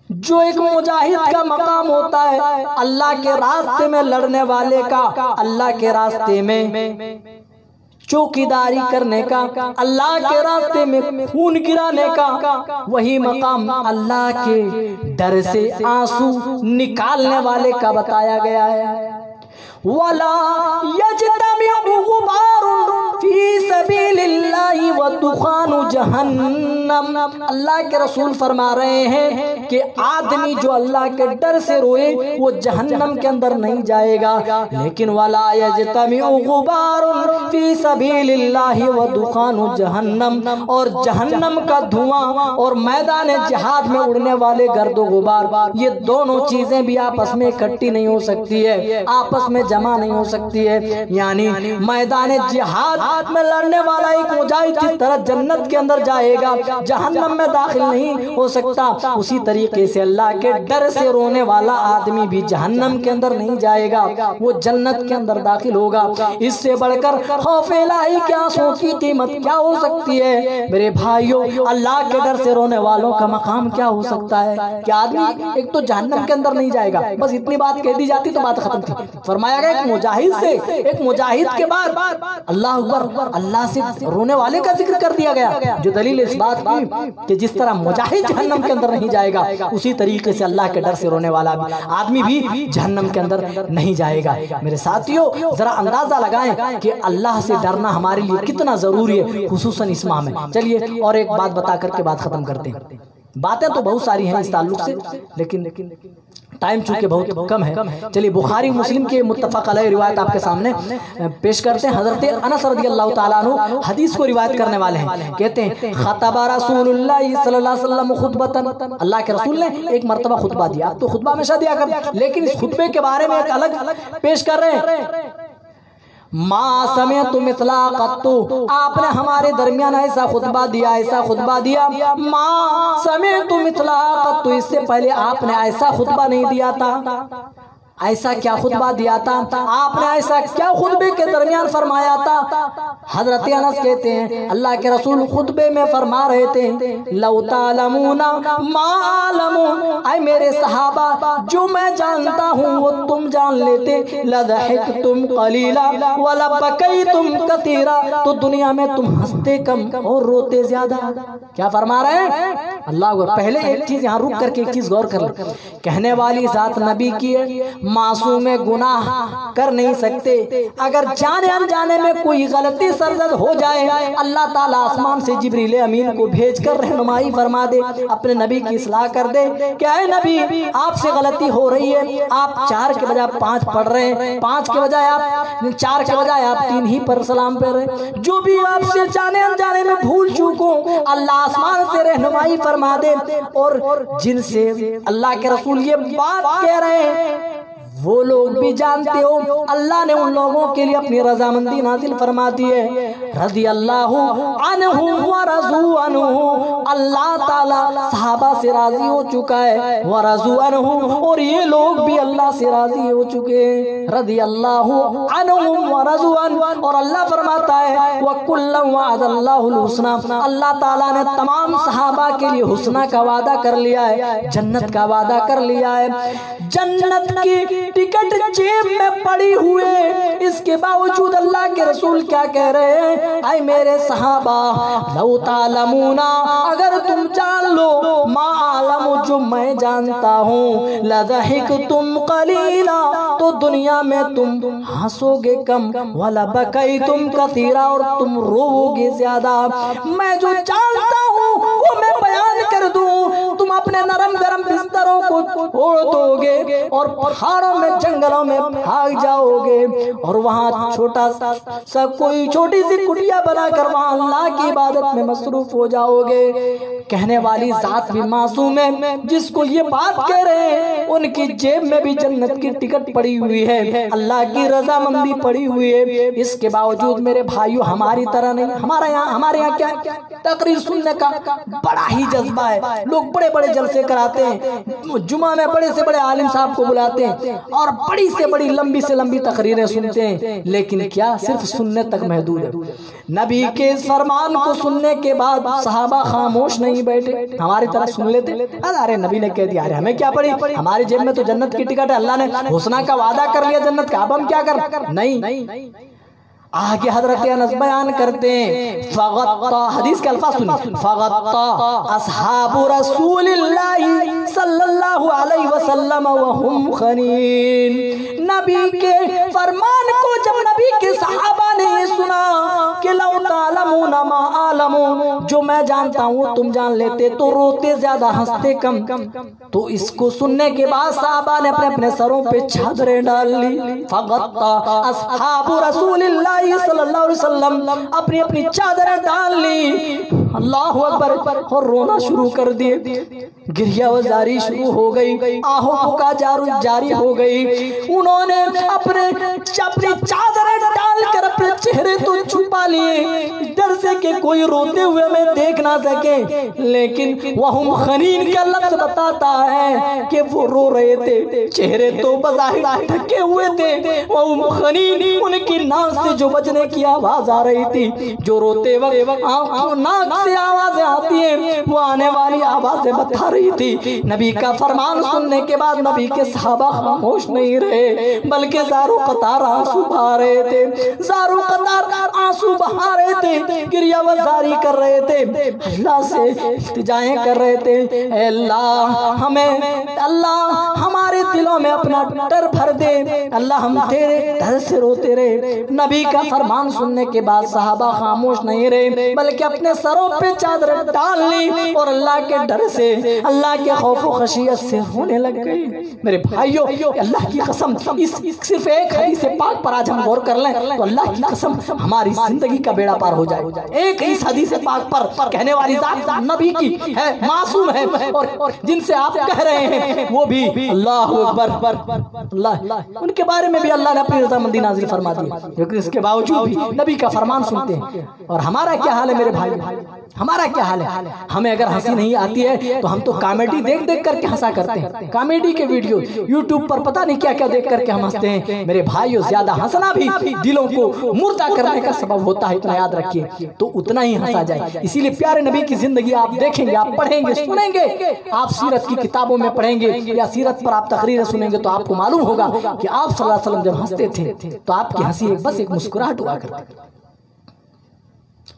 جو ایک مجاہد کا مقام ہوتا ہے، اللہ کے راستے میں لڑنے والے کا، اللہ کے راستے میں چوکیداری کرنے کا، اللہ کے راستے میں خون گرانے کا، وہی مقام اللہ کے ڈر سے آنسو نکالنے والے کا بتایا گیا ہے۔ وَلَا يَجْتَمِعُ غُبَارٌ فِي سَبِيلِ اللَّهِ وَدُخَانُ جَهَنَّمَ، اللہ کے رسول فرما رہے ہیں کہ آدمی جو اللہ کے ڈر سے روئے وہ جہنم کے اندر نہیں جائے گا، لیکن وَلَا يَجْتَمِعُ غُبَارٌ فِي سَبِيلِ اللَّهِ وَدُخَانُ جَهَنَّمَ، اور جہنم کا دھواں اور میدان جہاد میں اڑنے والے گرد و غبار، یہ دونوں چیزیں بھی آپس میں اکٹھی نہیں ہو سکتی ہے، آپس میں جمع نہیں ہو سکتی ہے۔ یعنی میدان جہاد میں لڑنے والا ایک مجاہد جس طرح جنت کے اندر جائے گا، جہنم میں داخل نہیں ہو سکتا، اسی طریقے سے اللہ کے ڈر سے رونے والا آدمی بھی جہنم کے اندر نہیں جائے گا، وہ جنت کے اندر داخل ہوگا۔ اس سے بڑھ کر خوف الہی کے آنسو کی قیمت کیا ہو سکتی ہے میرے بھائیوں؟ اللہ کے ڈر سے رونے والوں کا مقام کیا ہو سکتا ہے کہ آدمی ایک تو جہنم کے اندر نہیں جائے گا، بس اتنی بات کہہ دی جاتی تو بات ختم تھی۔ فرمایا گیا ایک مجاہد سے، ایک مجاہد کے بعد اللہ اکبر، اللہ سے رونے والے کا ذکر کر دیا گیا، جو دلیل اس بات کی کہ جس طرح مجاہد جہنم کے اندر نہیں جائے گا، اسی طریقے سے اللہ کے ڈر سے رونے والا آدمی بھی جہنم کے اندر نہیں جائے گا۔ میرے ساتھیوں ذرا اندازہ لگائیں کہ اللہ سے ڈرنا ہمارے لیے کتنا ضروری ہے، خصوصاً اس ماہ میں۔ چلیے اور ایک بات بتا کر کے بات ختم کرتے ہیں۔ باتیں تو بہت ساری ہیں اس تعلق سے، لیکن ٹائم چونکہ بہت کم ہے، چلیے بخاری مسلم کے متفق علیہ روایت آپ کے سامنے پیش کرتے ہیں۔ حضرت انس رضی اللہ تعالیٰ عنہ حدیث کو روایت کرنے والے ہیں، کہتے ہیں خطب رسول اللہ صلی اللہ علیہ وسلم خطبۃ، اللہ کے رسول نے ایک مرتبہ خطبہ دیا، تو خطبہ ہمیشہ دیا کر، لیکن اس خطبے کے بارے میں ایک الگ پیش کر رہے ہیں۔ ما سمعت مثلا قط، آپ نے ہمارے درمیان ایسا خطبہ دیا، ایسا خطبہ دیا، ما سمعت مثلا قط، اس سے پہلے آپ نے ایسا خطبہ نہیں دیا تھا۔ ایسا کیا خطبہ دیا تھا آپ نے؟ ایسا کیا خطبے کے درمیان فرمایا تھا؟ حضرت انس کہتے ہیں اللہ کے رسول خطبے میں فرما رہے تھے لو تعلمون ما اعلم، اے میرے صحابہ جو میں جانتا ہوں وہ تم جان لیتے، لضحکتم قلیلا ولبکیتم کثیرا، تو دنیا میں تم ہنستے کم اور روتے زیادہ۔ کیا فرما رہے ہیں اللہ؟ پہلے ایک چیز یہاں رک کر کے ایک چیز غور کر لیں، کہنے والی ذات نبی کی ہے، معصوم گناہ کر نہیں سکتے، اگر جانے انجانے میں کوئی غلطی سرزد ہو جائے، اللہ تعالیٰ آسمان سے جبریل امین کو بھیج کر رہنمائی فرما دے، اپنے نبی کی اصلاح کر دے کہ اے نبی آپ سے غلطی ہو رہی ہے، آپ 4 کے بجائے 5 پڑھ رہے ہیں، 5 کے بجائے آپ 4 کے بجائے آپ 3 ہی پر سلام پڑھ رہے ہیں، جو بھی آپ سے جانے انجانے میں بھول چوکوں اللہ آسمان سے رہنمائی فرما دے، اور جن سے اللہ کے رسول یہ بات کہہ رہے ہیں وہ لوگ بھی جانتے ہو اللہ نے ان لوگوں کے لیے اپنی رضامندی نازل فرما دی ہے، رضی اللہ عنہم ورضوا عنہ، اللہ تعالیٰ صحابہ سے راضی ہو چکا ہے، ورضوا عنہ، اور یہ لوگ بھی اللہ سے راضی ہو چکے ہیں، رضی اللہ عنہم ورضوا عنہ، اور اللہ فرماتا ہے وَكُلًّا وَعَدَ اللَّهُ الْحُسْنَى، اللہ تعالیٰ نے تمام صحابہ کے لیے حسنہ کا وعدہ کر لیا ہے، جنت کا وعدہ کر لیا ہے، جنت کی ٹکٹ جیب میں پڑی ہوئے، اس کے باوجود اللہ کے رسول کیا کہہ رہے ہیں، اے میرے صحابہ لو تعلمون، اگر تم جان لو ما عالم، جو میں جانتا ہوں، لضحکتم قلیلا، تو دنیا میں تم ہنسو گے کم، ولبکیتم کثیرا، اور تم رو گے زیادہ، میں جو جانتا ہوں وہ میں بیان کر دوں، تم اپنے نرم گرم بستروں کو چھوڑ دو گے اور پہاڑوں میں جنگلوں میں بھاگ جاؤ گے، اور وہاں چھوٹا سا کوئی چھوٹی سی کٹیا بنا کر وہاں اللہ کی عبادت میں مصروف ہو جاؤ گے۔ کہنے والی ذات بھی معصوم ہے، جس کو یہ بات کہہ رہے ہیں ان کی جیب میں بھی جنت کی ٹکٹ پڑی ہوئی ہے، اللہ کی رضامندی پڑی ہوئی ہے، اس کے باوجود میرے بھائیو ہماری طرح نہیں، ہمارے یہاں کیا تقریر سننے کا بڑا ہی جذبہ ہے، لوگ بڑے بڑے جلسے کراتے ہیں، جمعہ میں بڑے سے بڑے عالم صاحب کو بلاتے ہیں اور بڑی سے بڑی لمبی سے لمبی تقریریں سنتے ہیں، لیکن کیا صرف سننے تک محدود ہے؟ نبی کے اس فرمان کو سننے کے بعد صحابہ خاموش نہیں بیٹھے، ہماری طرح سن لیتے، ارے نبی نے کہہ دیا، ارے ہمیں کیا پڑی، ہماری جیب میں تو جنت کی ٹکٹ ہے، اللہ نے حسنہ کا وعدہ کر لیا جنت کا، اب ہم کیا کر، نہیں۔ آگے حضرت انس بیان کرتے ہیں فغطا، حدیث کے الفاظ سنیں، فغطا اصحاب رسول اللہ صلی اللہ علیہ وسلم وهم خنین، نبی کے فرمان کو جب نبی کے صحابہ نے یہ سنا کہ لو تعلمون ما اعلم، جو میں جانتا ہوں تم جان لیتے، تو روتے زیادہ ہنستے کم، تو اس کو سننے کے بعد صحابہ نے اپنے اپنے سروں پہ چادریں ڈال لی، فغطا اصحاب رسول اللہ صلی اللہ علیہ وسلم اپنی اپنی چادریں ڈال لی، اللہ اکبر، اور رونا شروع کر دیے، گریہ وزاری شروع ہو گئی، آہو پکا جاری ہو گئی، انہوں نے اپنی چادریں ڈال کر اپنے چہرے تو چھپا لیے، ڈر سے کہ کوئی روتے ہوئے میں دیکھ نہ سکے، لیکن وہم خنین کا لفظ بتاتا ہے کہ وہ رو رہے تھے، چہرے تو بظاہر ڈھکے ہوئے تھے، وہم خنین، ان کی ناک سے جو بجنے کی آواز آ رہی تھی، جو روتے وقت ناک سے آوازیں آتی ہیں، وہ آنے والی آوازیں بتا رہی تھی۔ نبی کا فرمان سننے کے بعد نبی کے صحابہ خاموش نہیں رہے، بلکہ زارو قطار آنسو بہا رہے تھے، زارو قطار آنسو بہا رہے تھے، گریہ وزاری کر رہے تھے، اللہ سے التجائیں کر رہے تھے، اے اللہ ہمیں، اللہ ہمارے دلوں میں اپنا ڈر بھر دے، اللہ ہم تیرے ڈر سے روتے رہے۔ نبی کا فرمان سننے کے بعد صحابہ خاموش نہیں رہے، بلکہ اپنے سروں پہ چادر ڈال لی اور اللہ کے ڈر سے، اللہ کے خوف و خشیت سے ہونے لگ گئی۔ میرے بھائیو، اللہ کی قسم، صرف ایک حدیث پاک پر آج ہم غور کر لیں تو اللہ کی قسم ہماری زندگی کا بیڑا پار ہو جائے۔ ایک اس حدیث پاک پر کہنے والی ذات نبی کی ہے، معصوم ہے، اور جن سے آپ کہہ رہے ہیں وہ بھی اللہ اکبر، اللہ، ان کے بارے میں بھی اللہ نے اپنی رضامندی نازل فرما دی، لیکن اس کے باوجود بھی نبی کا فرمان سنتے ہیں۔ اور ہمارا کیا حال ہے میرے بھائی، ہمارا کیا حال ہے؟ ہمیں اگر ہنسی نہیں آتی ہے تو ہم تو کامیڈی دیکھ کر کے ہنسا کرتے ہیں، کامیڈی کے ویڈیو یوٹیوب پر پتہ نہیں کیا کیا دیکھ کر کے ہم ہنستے ہیں۔ میرے بھائیو، زیادہ ہنسنا بھی دلوں کو مردہ کرنے کا سبب ہوتا ہے، اتنا یاد رکھیے، تو اتنا ہی ہنسا جائے۔ اسی لیے پیارے نبی کی زندگی آپ دیکھیں گے، آپ پڑھیں گے، سنیں گے، آپ سیرت کی کتابوں میں پڑھیں گے یا سیرت پر آپ تقریریں سنیں گے تو آپ کو معلوم ہوگا کہ آپ صلی اللہ علیہ وسلم جب ہنستے تھے تو آپ کی ہنسی بس ایک مسکراہٹ ہوا کرتی۔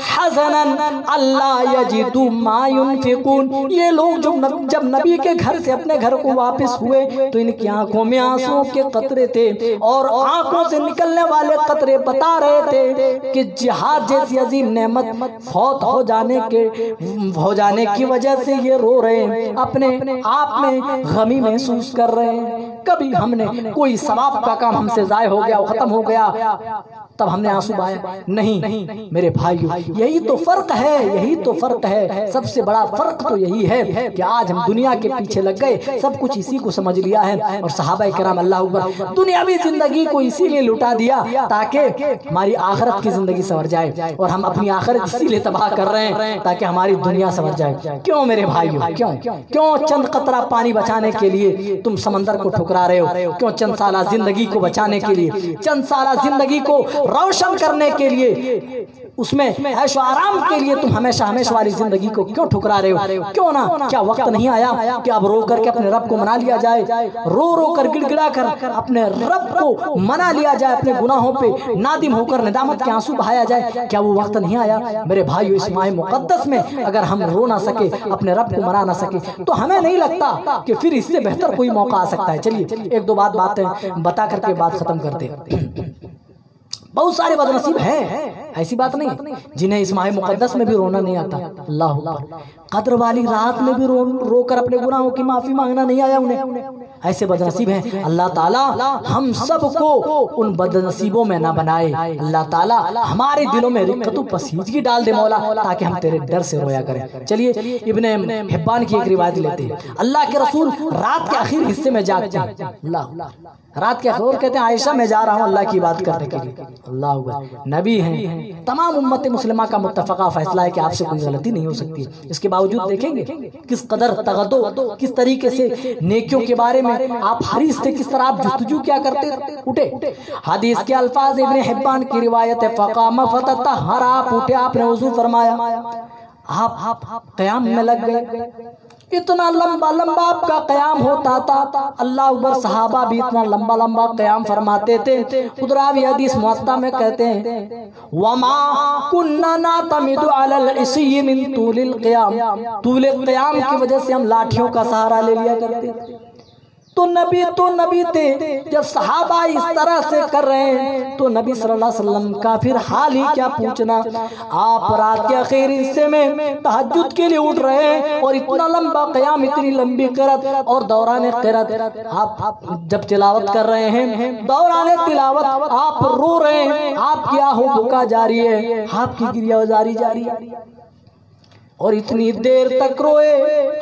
حزنا ألا يجدوا ما ينفقون. یہ لوگ جب نبی کے گھر سے اپنے گھر کو واپس ہوئے تو ان کی آنکھوں میں آنسوں کے قطرے تھے اور آنکھوں سے نکلنے والے قطرے بتا رہے تھے کہ جہاد جیسی عظیم نعمت فوت ہو جانے کی وجہ سے یہ رو رہے ہیں, اپنے آپ میں غمی محسوس کر رہے ہیں. کبھی ہم نے کوئی ثواب کا کام ہم سے ضائع ہو گیا, ختم ہو گیا, تب ہم نے آنسو بہائے نہیں میرے بھائیو. یہی تو فرق ہے, یہی تو فرق ہے. سب سے بڑا فرق تو یہی ہے کہ آج ہم دنیا کے پیچھے لگ گئے, سب کچھ اسی کو سمجھ لیا ہے, اور صحابہ کرام اللہ اکبر دنیاوی زندگی کو اسی لیے لٹا دیا تاکہ ہماری آخرت کی زندگی سنور جائے, اور ہم اپنی آخرت اسی لیے تباہ کر رہے ہیں تاکہ ہماری دنیا سنور جائے. کیوں میرے بھائیو, کیوں چند قطرہ پانی بچانے کے لیے تم سمندر کو ٹھکرا رہے ہو؟ کیوں چند سالہ زندگی کو بچانے کے لیے, چند سالہ زندگی کو روشن کرنے کے لیے, اس میں عیش و آرام کے لیے تم ہمیشہ والی زندگی کو کیوں ٹھکرا رہے ہو؟ کیوں نہ, کیا وقت نہیں آیا کہ اب رو کر کے اپنے رب کو منا لیا جائے, رو کر گڑ گڑا کر اپنے رب کو منا لیا جائے, اپنے گناہوں پہ نادم ہو کر ندامت کے آنسو بہایا جائے؟ کیا وہ وقت نہیں آیا میرے بھائیو؟ اس ماہ مقدس میں اگر ہم رو نہ سکے, اپنے رب کو منا نہ سکے, تو ہمیں نہیں لگتا کہ پھر اس سے بہتر کوئی موقع آ سکتا ہے. چلیے ایک دو باتیں بتا کر کے بات ختم کرتے. بہت سارے بد نصیب ہیں, ایسی بات نہیں, جنہیں اس ماہ مقدس میں بھی رونا نہیں آتا. اللہ قدر والی رات میں بھی رو کر اپنے گناہوں کی معافی مانگنا نہیں آیا انہیں. ایسے بد نصیب ہیں. اللہ تعالیٰ ہم سب کو ان بد نصیبوں میں نہ بنائے. اللہ تعالیٰ ہمارے دلوں میں رقت و پسیجگی ڈال دے مولا, تاکہ ہم تیرے ڈر سے رویا کریں. چلیے ابن حبان کی ایک روایت لیتے ہیں. اللہ کے رسول رات کے آخری حصے میں جاگتے ہیں. اللہ رات کے آخر کہتے ہیں عائشہ میں جا رہا ہوں اللہ کی بات کرنے کے لیے. اللہ نبی ہیں, تمام امت مسلمہ کا متفقہ فیصلہ ہے کہ آپ سے کوئی غلطی نہیں ہو سکتی. اس کے باوجود دیکھیں گے کس قدر تغدو, کس طریقے سے نیکیوں کے بارے میں آپ حریص تھے, کس طرح آپ جستجو کیا کرتے اٹھے. حدیث کے الفاظ ابن حبان کی روایت ہے, فقام فتطہر, آپ اٹھے, آپ نے وضو فرمایا, آپ قیام میں لگ گئے. اتنا لمبا آپ کا قیام ہوتا تھا. اللہ اکبر, صحابہ بھی اتنا لمبا قیام فرماتے تھے. خدراوی حدیث موطا میں کہتے ہیں وما كنا نعتمد على العصي من طول القيام, طول قیام کی وجہ سے ہم لاٹھیوں کا سہارا لے لیا کرتے تھے. تو نبی تھے. جب صحابہ اس طرح سے کر رہے ہیں تو نبی صلی اللہ علیہ وسلم کا پھر حال ہی کیا پوچھنا. آپ رات کے آخری حصے میں تہجد کے لیے اٹھ رہے ہیں, اور اتنا لمبا قیام, اتنی لمبی قرات, اور دوران قرات آپ جب تلاوت کر رہے ہیں, دوران تلاوت آپ رو رہے ہیں, آپ کی آہو بکا جاری ہے, آپ کی گریہ جاری ہے, اور اتنی دیر تک روئے.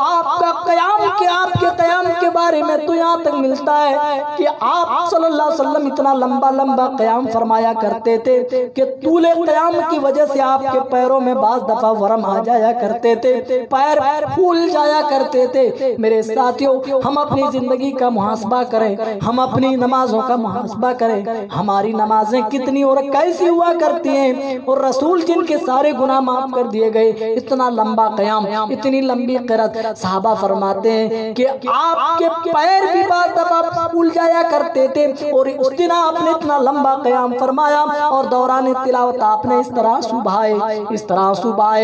آپ کا قیام آپ کے قیام کے بارے میں تو یہاں تک ملتا ہے کہ آپ صلی اللہ علیہ وسلم اتنا لمبا قیام فرمایا کرتے تھے کہ طول قیام کی وجہ سے آپ کے پیروں میں بعض دفعہ ورم آ جایا کرتے تھے, پیر پھول جایا کرتے تھے. میرے ساتھیوں, ہم اپنی زندگی کا محاسبہ کریں, ہم اپنی نمازوں کا محاسبہ کریں. ہماری نمازیں کتنی اور کیسی ہوا کرتی ہیں, اور رسول جن کے سارے گناہ معاف کر دیے گئے, اتنا لمبا قیام, اتنی لمبی قرات. صحابہ فرماتے ہیں کہ آپ کے پیر بھی بعض دفعہ پھول جایا کرتے تھے, اور اس دن آپ نے اتنا لمبا قیام فرمایا, اور دوران تلاوت آپ نے اس طرح صبح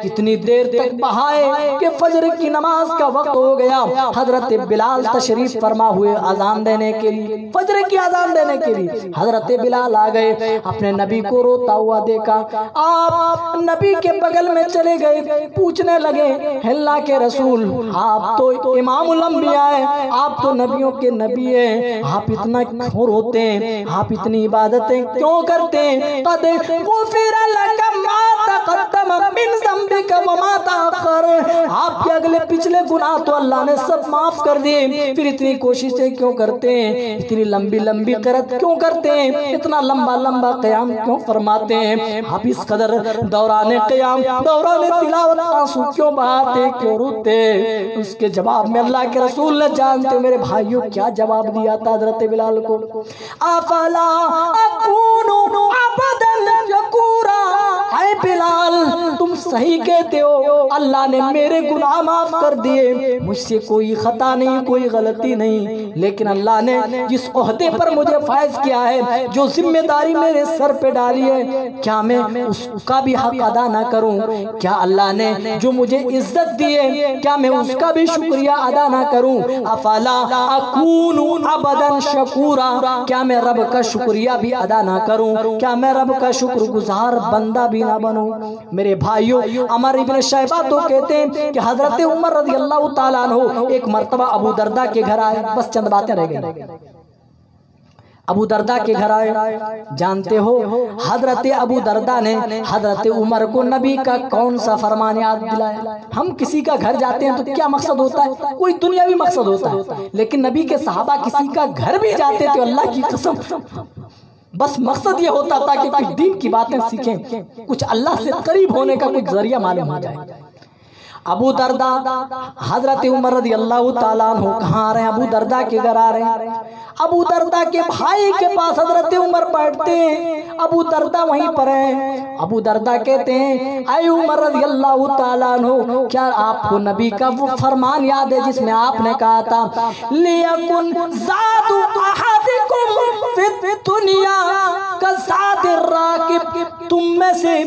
کتنی دیر تک بہائے کہ فجر کی نماز کا وقت ہو گیا. حضرت بلال تشریف فرما ہوئے اذان دینے کے لیے, فجر کی اذان دینے کے لیے حضرت بلال آ گئے. اپنے نبی کو روتا ہوا دیکھا, آپ نبی کے بغل میں چلے گئے, پوچھنے لگے اللہ کے رسول, آپ تو امام الانبیاء ہیں, آپ تو نبیوں کے نبی ہیں, آپ اتنا کیوں روتے ہیں, آپ اتنی عبادتیں کیوں کرتے ہیں؟ قد غفر لک ما تقدم من ذنبک وما تاخر, آپ کے اگلے پچھلے گناہ تو اللہ نے سب معاف کر دیے, پھر اتنی کوششیں کیوں کرتے ہیں, اتنی لمبی قرات کیوں کرتے ہیں, اتنا لمبا قیام کیوں فرماتے ہیں؟ آپ اس قدر دوران قیام, دوران تلاوت آنسو کیوں بہاتے, کیوں روتے؟ اس کے جواب میں اللہ کے رسول نے, جانتے میرے بھائیوں کیا جواب دیا تھا حضرت بلال کو؟ افلا اکون عبدا شکورا, اے بلال تم صحیح کہتے ہو، اللہ نے میرے گناہ معاف کر دیے، مجھ سے کوئی خطا نہیں، کوئی غلطی نہیں، لیکن اللہ نے جس عہدے پر مجھے فائز کیا ہے، جو ذمہ داری میرے سر پہ ڈالی ہے، کیا میں اس کا بھی حق ادا نہ کروں؟ کیا اللہ نے جو مجھے عزت دی ہے، کیا میں اس کا بھی شکریہ ادا نہ کروں؟ افلا اکون عبدا شکورا، کیا میں رب کا شکریہ بھی ادا نہ کروں؟ کیا میں رب کا شکر گزار بندہ بھی نہ بنوں؟ میرے بھائیوں، عمر ابن شیبہ تو کہتے ہیں کہ حضرت عمر رضی اللہ تعالیٰ عنہ ایک مرتبہ ابو دردہ کے گھر آئے، بس چند باتیں رہ گئی۔ ابو دردہ کے گھر آئے، جانتے ہو حضرت ابو دردہ نے حضرت عمر کو نبی کا کون سا فرمان یاد دلایا؟ ہم کسی کا گھر جاتے ہیں تو کیا مقصد ہوتا ہے؟ کوئی دنیاوی مقصد ہوتا ہے، لیکن نبی کے صحابہ کسی کا گھر بھی جاتے تھے، اللہ کی قسم بس مقصد یہ ہوتا تھا کہ کچھ دین کی باتیں سیکھیں، کچھ اللہ سے قریب ہونے کا کچھ ذریعہ معلوم ہو جائے۔ ابو دردہ حضرت عمر رضی اللہ تعالیٰ عنہ کہاں آ رہے ہیں؟ ابو دردہ کے گھر آ رہے ہیں۔ ابو دردہ کے بھائی کے پاس حضرت عمر بیٹھتے ہیں، ابو دردہ وہیں پر ہیں۔ ابو دردہ کہتے ہیں اے عمر رضی اللہ تعالیٰ عنہ، کیا آپ کو نبی کا وہ فرمان یاد ہے جس میں آپ نے کہا تھا لیکن زاد احدکم فی الدنیا کزاد الراکب، تم میں سے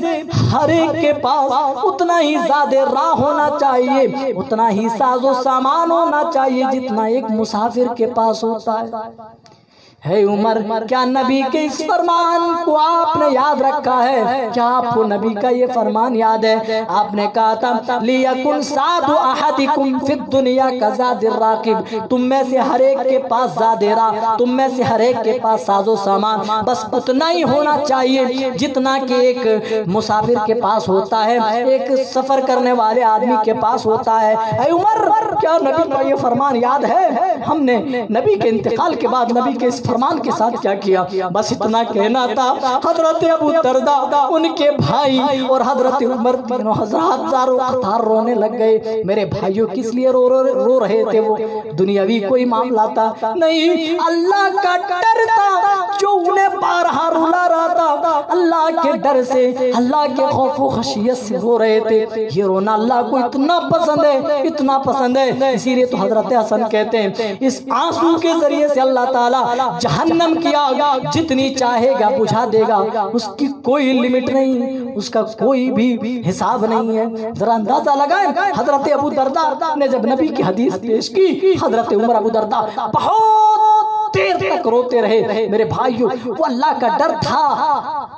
ہر ایک کے پاس اتنا ہی زاد راہ ہونا چاہیے، اتنا ہی ساز و سامان ہونا چاہیے جتنا ایک مسافر کے پاس ہوتا ہے۔ ہے عمر، کیا نبی کے اس فرمان کو آپ نے یاد رکھا ہے؟ کیا آپ کو نبی کا یہ فرمان یاد ہے؟ آپ نے کہا تھا لیکن زاد احدکم فی الدنیا کزاد الراکب، تم میں سے ہر ایک کے پاس زاد راہ، تم میں سے ہر ایک کے پاس ساز و سامان بس اتنا ہی ہونا چاہیے جتنا کہ ایک مسافر کے پاس ہوتا ہے، ایک سفر کرنے والے آدمی کے پاس ہوتا ہے۔ اے عمر، کیا نبی کا یہ فرمان یاد ہے؟ ہم نے نبی کے انتقال کے بعد نبی کے اس فرمان کے ساتھ کیا کیا؟ بس اتنا کہنا تھا۔ حضرت ابو دردہ، ان کے بھائی اور حضرت عمر تینوں حضرات زاروں قطار رونے لگ گئے۔ میرے بھائیوں کس لیے رو رہے تھے؟ وہ دنیاوی کوئی معاملہ تھا نہیں، اللہ کا ڈر تھا جو انہیں بارہا رلا رہا تھا۔ اللہ کے ڈر سے، اللہ کے خوف و خشیت سے رو رہے تھے۔ یہ رونا اللہ کو اتنا پسند ہے، اتنا پسند ہے، اسی لیے تو حضرت حسن کہتے ہیں اس آنسو کے ذریعے سے اللہ تعالیٰ جہنم کی آگ جتنی چاہے گا بجھا دے گا، اس کی کوئی لیمٹ نہیں، اس کا کوئی بھی حساب نہیں ہے۔ ذرا اندازہ لگائیں، حضرت ابو دردہ نے جب نبی کی حدیث پیش کی، حضرت عمر ابو دردہ بہت دیر تک روتے رہے۔ میرے بھائیوں، وہ اللہ کا ڈر تھا،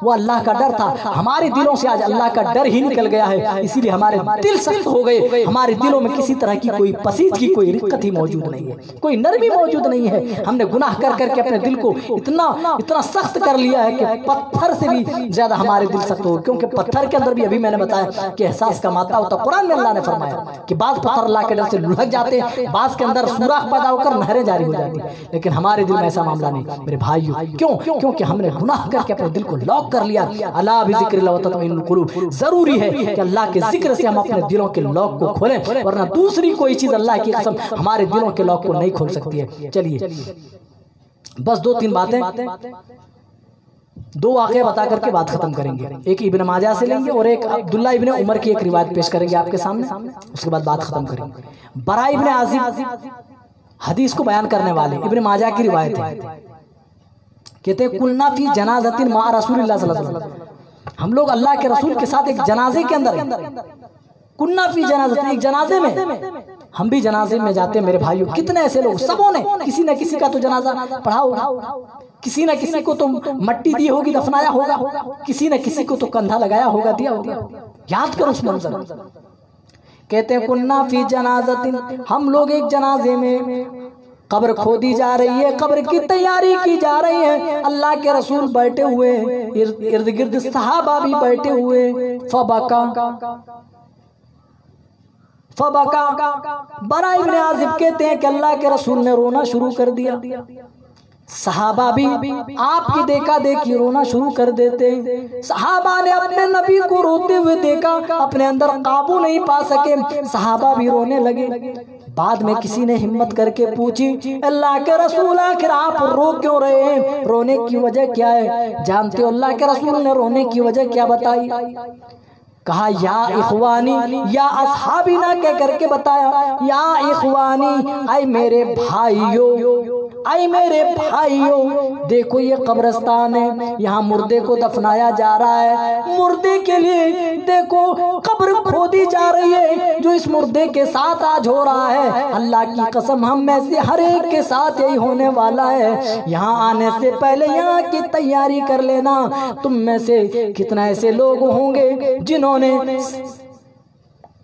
وہ اللہ کا ڈر تھا۔ ہمارے دلوں سے آج اللہ کا ڈر ہی نکل گیا ہے، اسی لیے ہمارے دل سخت ہو گئے، ہمارے دلوں میں کسی طرح کی کوئی پسیدگی، کوئی رقت ہی موجود نہیں ہے، کوئی نرمی موجود نہیں ہے۔ ہم نے گناہ کر کر کے اپنے دل کو اتنا سخت کر لیا ہے کہ پتھر سے بھی زیادہ ہمارے دل سخت ہو، کیونکہ پتھر کے اندر بھی ابھی میں نے بتایا کہ احساس کا مادہ ہوتا ہے۔ قرآن میں اللہ نے فرمایا کہ بعض پتھر اللہ کے ڈر سے لڑک جاتے ہیں، بعض کے اندر سوراخ پیدا ہو کر نہریں جاری ہو جاتی ہیں، لیکن ہمارے دل میں ایسا معاملہ نہیں۔ میرے بھائیوں، کیونکہ ہم نے گناہ کر کے اپنے دل کو لاک کر لیا۔ الا بذکر اللہ تطمئن القلوب، ضروری ہے کہ اللہ کے ذکر سے ہم اپنے دلوں کے لاک کو کھولیں، ورنہ دوسری کوئی چیز اللہ کی قسم ہمارے دلوں کے لاک کو نہیں کھول سکتی ہے۔ چلیے بس دو تین باتیں، دو واقعے بتا کر کے بات ختم کریں گے۔ ایک ابن ماجہ سے لیں گے اور ایک عبداللہ ابن عمر کی ایک روایت پیش کریں گے آپ کے سامنے، اس کے بعد بات ختم کریں گے۔ براء ابن عازب حدیث کو بیان کرنے والے، ابن ماجہ کی روایت ہے، کہتے ہیں کلنا فی جنازۃ مع رسول اللہ صلی اللہ علیہ وسلم، ہم لوگ اللہ کے رسول کے ساتھ ایک جنازے کے اندر ہیں۔ کلنا فی جنازۃ، ایک جنازے میں، ہم بھی جنازے میں جاتے ہیں۔ میرے بھائیوں، کتنے ایسے لوگ، سبوں نے کسی نہ کسی کا تو جنازہ پڑھا ہوگا، کسی نہ کسی کو تو مٹی دی ہوگی، دفنایا ہوگا، کسی نہ کسی کو تو کندھا لگایا ہوگا، دیا ہوگا۔ یاد کرو اس منظر۔ کہتے ہیں کلنا فی جنازۃ، ہم لوگ ایک جنازے میں، قبر کھودی جا رہی ہے، قبر کی تیاری کی جا رہی ہے، اللہ کے رسول بیٹھے ہوئے، ارد گرد صحابہ بھی بیٹھے ہوئے۔ فبکا براء ابن عازب کہتے ہیں کہ اللہ کے رسول نے رونا شروع کر دیا، صحابہ بھی آپ کی دیکھا دیکھی رونا شروع کر دیتے۔ صحابہ نے اپنے نبی کو روتے ہوئے دیکھا، اپنے اندر قابو نہیں پا سکے، صحابہ بھی رونے لگے۔ بعد میں کسی نے ہمت کر کے پوچھی اللہ کے رسول آخر آپ رو کیوں رہے ہیں؟ رونے کی وجہ کیا ہے؟ جانتے ہو اللہ کے رسول نے رونے کی وجہ کیا بتائی؟ کہا یا اخوانی یا اصحابی نہ کہہ کر کے بتایا یا اخوانی، اے میرے بھائیو، اے میرے بھائیو، دیکھو یہ قبرستان ہے، یہاں مردے کو دفنایا جا رہا ہے، مردے کے لیے دیکھو قبر کھودی جا رہی ہے، جو اس مردے کے ساتھ آج ہو رہا ہے، اللہ کی قسم ہم میں سے ہر ایک کے ساتھ یہی ہونے والا ہے۔ یہاں آنے سے پہلے یہاں کی تیاری کر لینا۔ تم میں سے کتنا ایسے لوگ ہوں گے جنہوں نے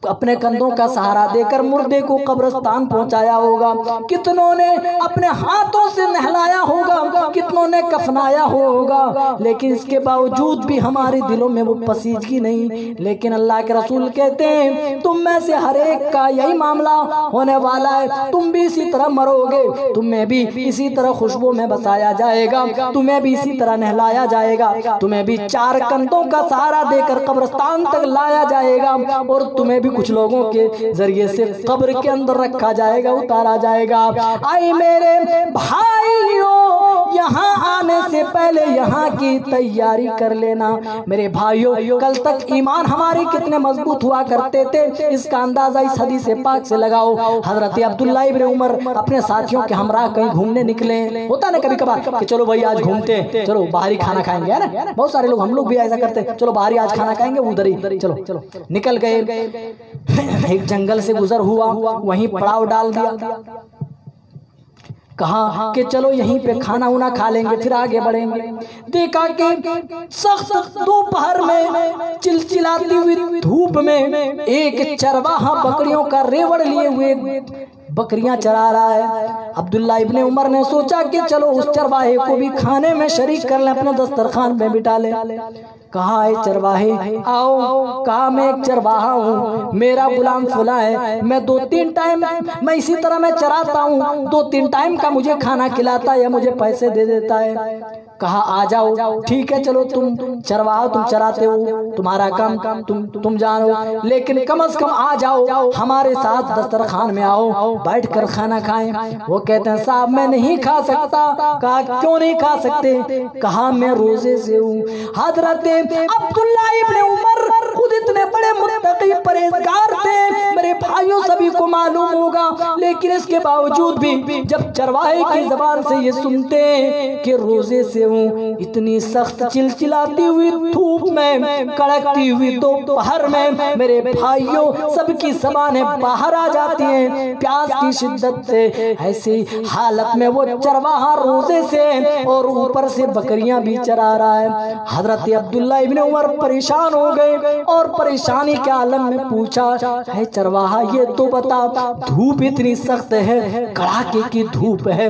اپنے کندھوں کا سہارا دے کر مردے کو قبرستان پہنچایا ہوگا، کتنوں نے اپنے ہاتھوں سے نہلایا ہوگا، کتنوں نے کفنایا ہوگا، لیکن اس کے باوجود بھی ہمارے دلوں میں وہ پسیدگی نہیں۔ لیکن اللہ کے رسول کہتے ہیں تم میں سے ہر ایک کا یہی معاملہ ہونے والا ہے، تم بھی اسی طرح مرو گے، تمہیں بھی اسی طرح خوشبو میں بسایا جائے گا، تمہیں بھی اسی طرح نہلایا جائے گا، تمہیں بھی چار کندھوں کا سہارا دے کر قبرستان تک لایا جائے گا، اور تمہیں بھی کچھ لوگوں کے ذریعے سے قبر کے اندر رکھا جائے گا، اتارا جائے گا۔ اے میرے بھائیوں، یہاں آنے سے پہلے یہاں کی تیاری کر لینا۔ میرے بھائیوں، کل تک ایمان ہمارے کتنے مضبوط ہوا کرتے تھے، اس کا اندازہ اس حدیث پاک سے لگاؤ۔ حضرت عبداللہ ابن عمر اپنے ساتھیوں کے ہمراہ کہیں گھومنے نکلے، ہوتا نا کبھی کبھار کہ چلو بھائی آج گھومتے ہیں، چلو باہر ہی کھانا کھائیں گے، ہے نا، بہت سارے لوگ، ہم لوگ بھی ایسا کرتے ہیں، چلو باہر ہی آج کھانا کھائیں گے، ادھر ہی چلو نکل گئے۔ ایک جنگل سے گزر ہوا، وہیں پڑاؤ ڈال دیا، کہا کہ چلو یہیں پہ کھانا ہونا کھا لیں گے پھر آگے بڑھیں گے۔ دیکھا کہ سخت دوپہر میں چلچلاتی ہوئی دھوپ میں ایک چرواہا بکریوں کا ریوڑ لیے ہوئے بکریاں چرا رہا ہے۔ عبداللہ ابن عمر نے سوچا کہ چلو اس چرواہے کو بھی کھانے میں شریک کر لیں، اپنے دسترخوان میں بٹھا لیں۔ کہا اے چرواہے آؤ، کہا میں ایک چرواہا ہوں، میرا غلام فلاں ہے، میں 2-3 ٹائم میں اسی طرح میں چراتا ہوں، 2-3 ٹائم کا مجھے کھانا کھلاتا ہے یا مجھے پیسے دے دیتا ہے۔ کہا آ جاؤ، ٹھیک ہے چلو تم چرواہا، تم چراتے ہو، تمہارا کام تم جانو، لیکن کم از کم آ جاؤ ہمارے ساتھ دسترخوان میں آؤ، بیٹھ کر کھانا کھائیں۔ وہ کہتے ہیں صاحب میں نہیں کھا سکتا۔ کہا کیوں نہیں کھا سکتے؟ کہا میں روزے سے ہوں۔ حضرت عبداللہ ابن عمر خود اتنے بڑے متقی پرہیزگار تھے، میرے بھائیوں سبھی کو معلوم ہوگا، لیکن اس کے باوجود بھی جب چرواہے کی زبان سے یہ سنتے کہ روزے سے ہوں، اتنی سخت چلچلاتی ہوئی دھوپ میں، کڑکتی ہوئی دوپہر میں، میرے بھائیوں سب کی زبانیں باہر آ جاتی ہیں پیاس کی شدت سے۔ ایسی حالت میں وہ چرواہا روزے سے اور اوپر سے بکریاں بھی چرا رہا ہے۔ حضرت عبداللہ ابن عمر پریشان ہو گئے اور پریشانی کے عالم میں پوچھا اے چرواہا یہ تو بتا، دھوپ اتنی سخت ہے، کڑاکے کی دھوپ ہے،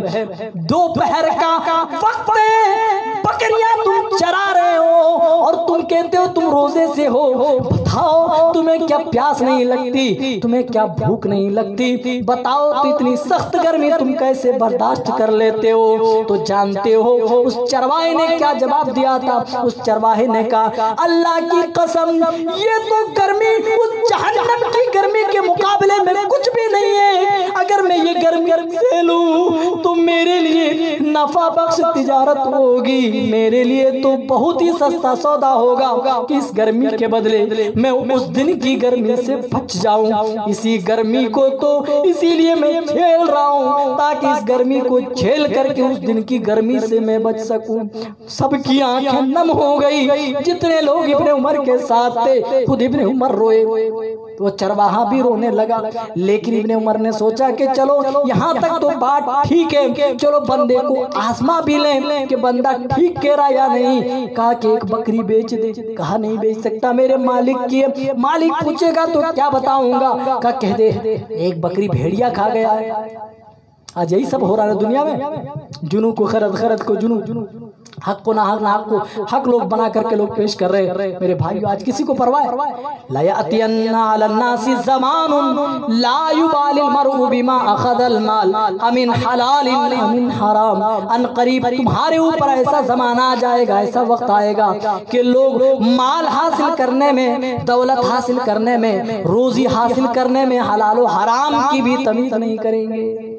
دوپہر کا وقت ہے، بکریاں تم چرا رہے ہو اور تم کہتے ہو تم روزے سے ہو، بتاؤ تمہیں کیا پیاس نہیں لگتی، تمہیں کیا بھوک نہیں لگتی، بتاؤ تو اتنی سخت گرمی تم کیسے برداشت کر لیتے ہو؟ تو جانتے ہو اس چرواہے نے کیا جواب دیا تھا؟ اس چرواہے نے کہا اللہ کی قسم یہ تو گرمی اس جہنم کی گرمی کے مقابلے میں کچھ بھی نہیں ہے، اگر میں یہ گرمی سے لوں تو میرے لیے نفع بخش تجارت ہوگی، میرے لیے تو بہت ہی سستا سودا ہوگا کہ اس گرمی کے بدلے میں اس دن کی گرمی سے بچ جاؤں۔ اسی گرمی کو تو اسی لیے میں جھیل رہا ہوں تاکہ اس گرمی کو جھیل کر کے اس دن کی گرمی سے میں بچ سکوں۔ سب کی آنکھیں نم ہو گئی، جتنے لوگ ابن عمر کے ساتھ تھے، خود ابن عمر روئے، وہ چرواہا بھی رونے لگا، لیکن ابن عمر نے سوچا کہ چلو یہاں تک تو بات ٹھیک ہے، چلو بندے کو آزما بھی لیں کہ بندہ ٹھیک کہہ رہا یا نہیں۔ کہا کہ ایک بکری بیچ دے، کہا نہیں بیچ سکتا، میرے مالک کی ہے، مالک پوچھے گا تو کیا بتاؤں گا؟ کہا کہہ دے ایک بکری بھیڑیا کھا گیا ہے۔ آج یہی سب ہو رہا ہے دنیا میں، جنوں کو خرد کو جنوں، حق کو ناحق کو حق لوگ بنا کر کے لوگ پیش کر رہے ہیں۔ میرے بھائیو آج کسی کو پرواہ ہے؟ لا یأتین علی الناس زمان لا یبالی المرء بما اخذ المال امن حلال امن حرام، ان قریب تمہارے اوپر ایسا زمانہ آ جائے گا، ایسا وقت آئے گا کہ لوگ مال حاصل کرنے میں، دولت حاصل کرنے میں، روزی حاصل کرنے میں حلال و حرام کی بھی تمیز نہیں کریں گے۔